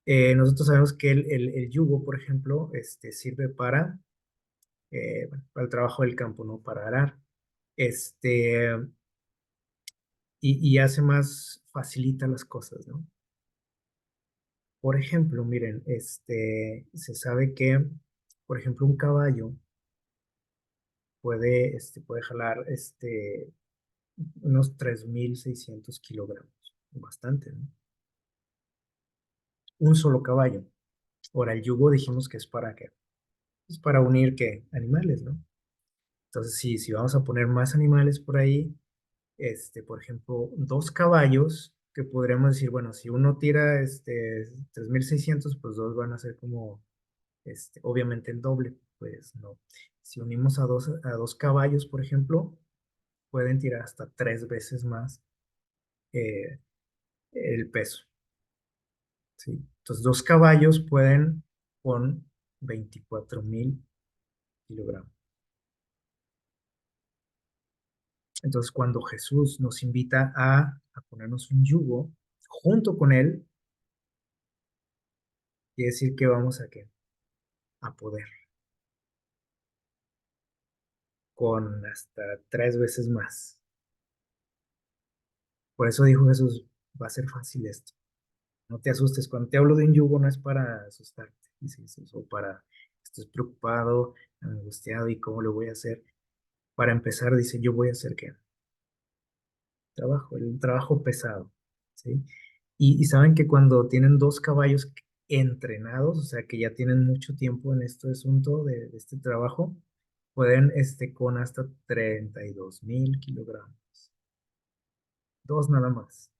Nosotros sabemos que el yugo, por ejemplo, sirve bueno, para el trabajo del campo, ¿no? Para arar. Este, y hace más, facilita las cosas, ¿no? Por ejemplo, miren, se sabe que, por ejemplo, un caballo puede jalar unos 3.600 kilogramos, bastante, ¿no? Un solo caballo. Ahora, el yugo dijimos que es para qué? Es para unir qué? Animales, ¿no? Entonces, si vamos a poner más animales por ahí, por ejemplo, dos caballos, que podríamos decir, bueno, si uno tira 3.600, pues dos van a ser como, obviamente el doble, pues no. Si unimos a dos caballos, por ejemplo, pueden tirar hasta 3 veces más eh, el peso, ¿sí? Entonces, dos caballos pueden con 24.000 kilogramos. Entonces, cuando Jesús nos invita a ponernos un yugo junto con Él, quiere decir que vamos a qué? A poder, con hasta 3 veces más. Por eso dijo Jesús, va a ser fácil esto. No te asustes. Cuando te hablo de un yugo no es para asustarte, dice Jesús, o para estés preocupado, angustiado y cómo lo voy a hacer. Para empezar, dice, yo voy a hacer qué? El trabajo pesado, ¿sí? Y saben que cuando tienen dos caballos entrenados, o sea, que ya tienen mucho tiempo en este asunto de este trabajo, pueden, con hasta 32.000 kilogramos. Dos nada más.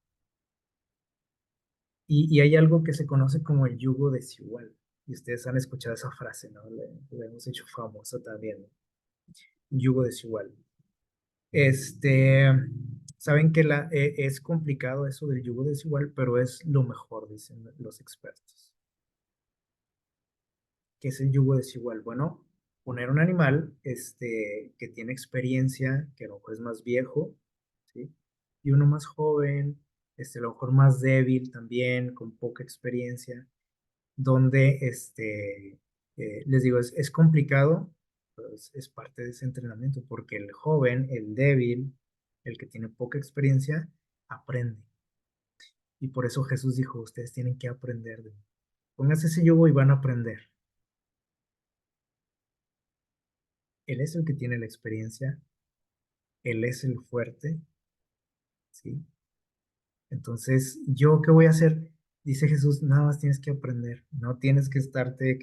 Y hay algo que se conoce como el yugo desigual. Y ustedes han escuchado esa frase, ¿no? La hemos hecho famosa también, ¿no? Yugo desigual. Este, saben que es complicado eso del yugo desigual, pero es lo mejor, dicen los expertos. ¿Qué es el yugo desigual? Bueno, poner un animal que tiene experiencia, que a lo mejor es más viejo, ¿sí? Y uno más joven, a lo mejor más débil también, con poca experiencia, donde les digo, es complicado, pero es parte de ese entrenamiento, porque el joven, el débil, el que tiene poca experiencia, aprende. Y por eso Jesús dijo, ustedes tienen que aprender de mí. Pónganse ese yugo y van a aprender. Él es el que tiene la experiencia, él es el fuerte, ¿sí? Entonces, ¿yo qué voy a hacer? Dice Jesús, nada más tienes que aprender, no tienes que estarte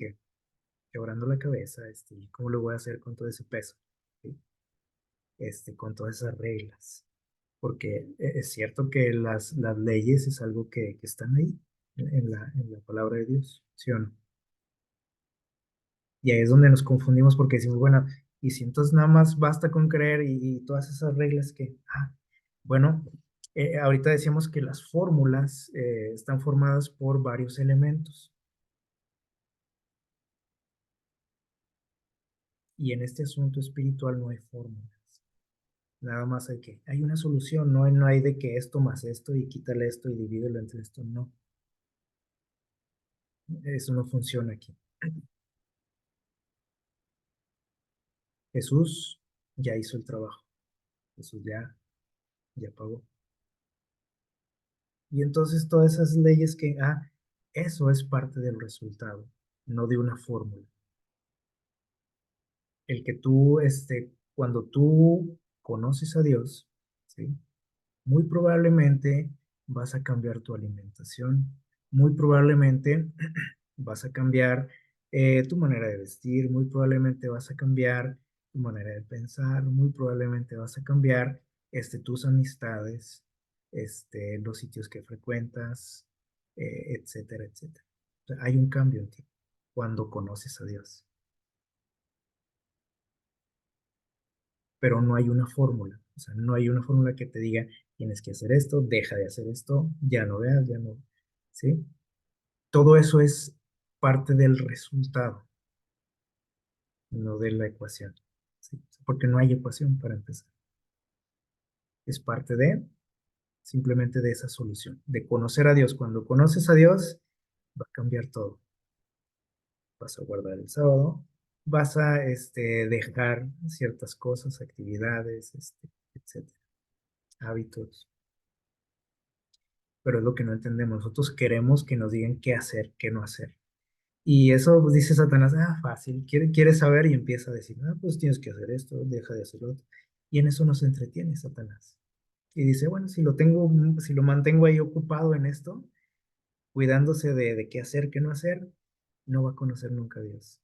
quebrando la cabeza, ¿y cómo lo voy a hacer con todo ese peso? ¿Sí? Con todas esas reglas. Porque es cierto que las leyes es algo que están ahí en la palabra de Dios, ¿sí o no? Y ahí es donde nos confundimos porque decimos, bueno, y si entonces nada más basta con creer y todas esas reglas bueno, ahorita decíamos que las fórmulas están formadas por varios elementos y en este asunto espiritual no hay fórmulas. Nada más hay una solución, no hay de que esto más esto y quítale esto y divídelo entre esto, no, eso no funciona aquí. Jesús ya hizo el trabajo, Jesús ya pagó. Y entonces todas esas leyes eso es parte del resultado, no de una fórmula. El que tú, cuando tú conoces a Dios, ¿sí? Muy probablemente vas a cambiar tu alimentación, muy probablemente vas a cambiar tu manera de vestir, muy probablemente vas a cambiar tu manera de pensar, muy probablemente vas a cambiar tus amistades, los sitios que frecuentas, etcétera, etcétera. O sea, hay un cambio en ti cuando conoces a Dios, pero no hay una fórmula. O sea, no hay una fórmula que te diga, tienes que hacer esto, deja de hacer esto, ya no veas, ya no. ¿Sí? Todo eso es parte del resultado, no de la ecuación. ¿Sí? Porque no hay ecuación para empezar. Es parte simplemente de esa solución, de conocer a Dios. Cuando conoces a Dios, va a cambiar todo. Vas a guardar el sábado, vas a dejar ciertas cosas, actividades, etcétera, hábitos. Pero es lo que no entendemos. Nosotros queremos que nos digan qué hacer, qué no hacer. Y eso pues, dice Satanás, fácil, quiere saber y empieza a decir, pues tienes que hacer esto, deja de hacer lo otro. Y en eso nos entretiene Satanás. Y dice, bueno, si lo mantengo ahí ocupado en esto, cuidándose de qué hacer, qué no hacer, no va a conocer nunca a Dios.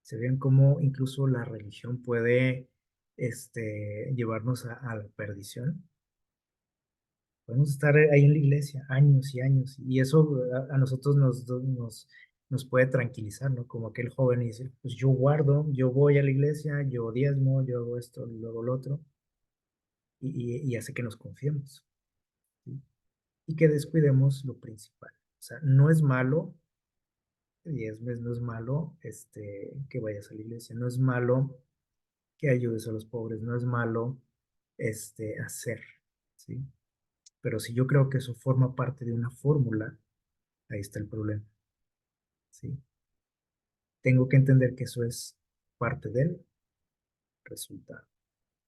Se ven cómo incluso la religión puede llevarnos a la perdición. Podemos estar ahí en la iglesia años y años y eso a nosotros nos puede tranquilizar, ¿no? Como aquel joven dice, pues yo guardo, yo voy a la iglesia, yo diezmo, yo hago esto y luego lo otro y hace que nos confiemos, ¿sí? Y que descuidemos lo principal. O sea, no es malo, diezmes, no es malo que vayas a la iglesia, no es malo que ayudes a los pobres, no es malo hacer, ¿sí? Pero si yo creo que eso forma parte de una fórmula, ahí está el problema, ¿sí? Tengo que entender que eso es parte del resultado,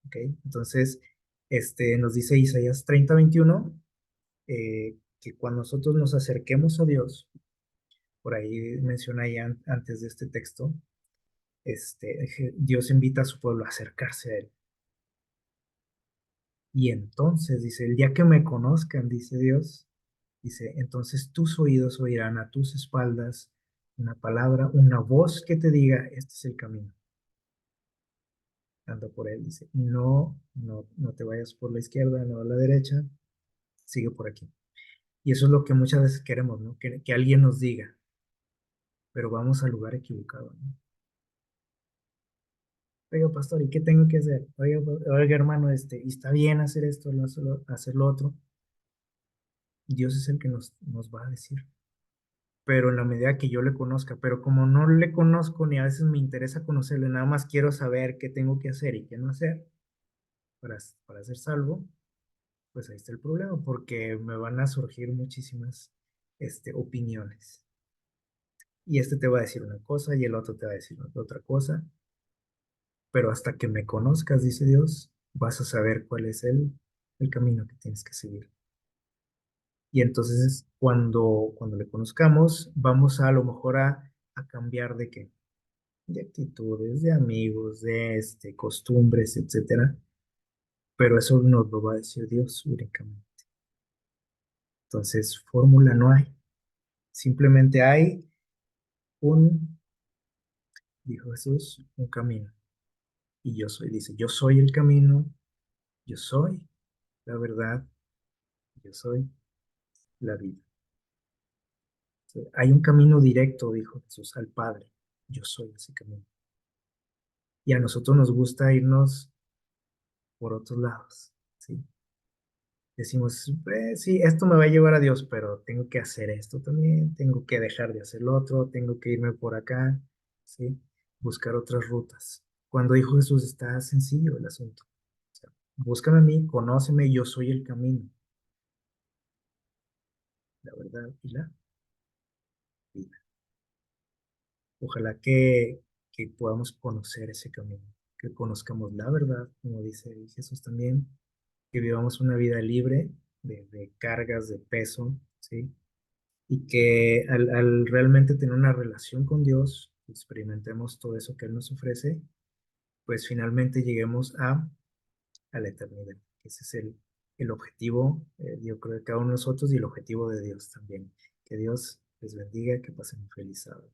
¿ok? Entonces, nos dice Isaías 30:21, que cuando nosotros nos acerquemos a Dios, por ahí menciona ahí antes de este texto, Dios invita a su pueblo a acercarse a Él. Y entonces, dice, el día que me conozcan, dice Dios, dice, entonces tus oídos oirán a tus espaldas una palabra, una voz que te diga, este es el camino. Anda por él, dice, no te vayas por la izquierda, no a la derecha, sigue por aquí. Y eso es lo que muchas veces queremos, ¿no? Que alguien nos diga, pero vamos al lugar equivocado, ¿no? Oiga, pastor, ¿y qué tengo que hacer? Oiga, oiga, hermano, ¿y está bien hacer esto, hacer lo otro? Dios es el que nos va a decir, pero en la medida que yo le conozca, pero como no le conozco ni a veces me interesa conocerle, nada más quiero saber qué tengo que hacer y qué no hacer para ser salvo, pues ahí está el problema, porque me van a surgir muchísimas opiniones. Y este te va a decir una cosa y el otro te va a decir otra cosa, pero hasta que me conozcas, dice Dios, vas a saber cuál es el camino que tienes que seguir. Y entonces cuando le conozcamos, vamos a lo mejor a cambiar de qué, de actitudes, de amigos, de costumbres, etcétera, pero eso nos lo va a decir Dios únicamente. Entonces, fórmula no hay, simplemente hay un, dijo Jesús, un camino. Y yo soy, dice, yo soy el camino, yo soy la verdad, yo soy la vida. Sí, hay un camino directo, dijo Jesús, al Padre. Yo soy ese camino. Y a nosotros nos gusta irnos por otros lados, ¿sí? Decimos, sí, esto me va a llevar a Dios, pero tengo que hacer esto también, tengo que dejar de hacer lo otro, tengo que irme por acá, ¿sí? Buscar otras rutas. Cuando dijo Jesús, está sencillo el asunto. O sea, búscame a mí, conóceme, yo soy el camino, la verdad y la vida. Ojalá que podamos conocer ese camino, que conozcamos la verdad, como dice Jesús también, que vivamos una vida libre de cargas, de peso, ¿sí? Y que al realmente tener una relación con Dios, experimentemos todo eso que Él nos ofrece, pues finalmente lleguemos a la eternidad. Ese es el objetivo, yo creo, de cada uno de nosotros y el objetivo de Dios también. Que Dios les bendiga, que pasen un feliz sábado.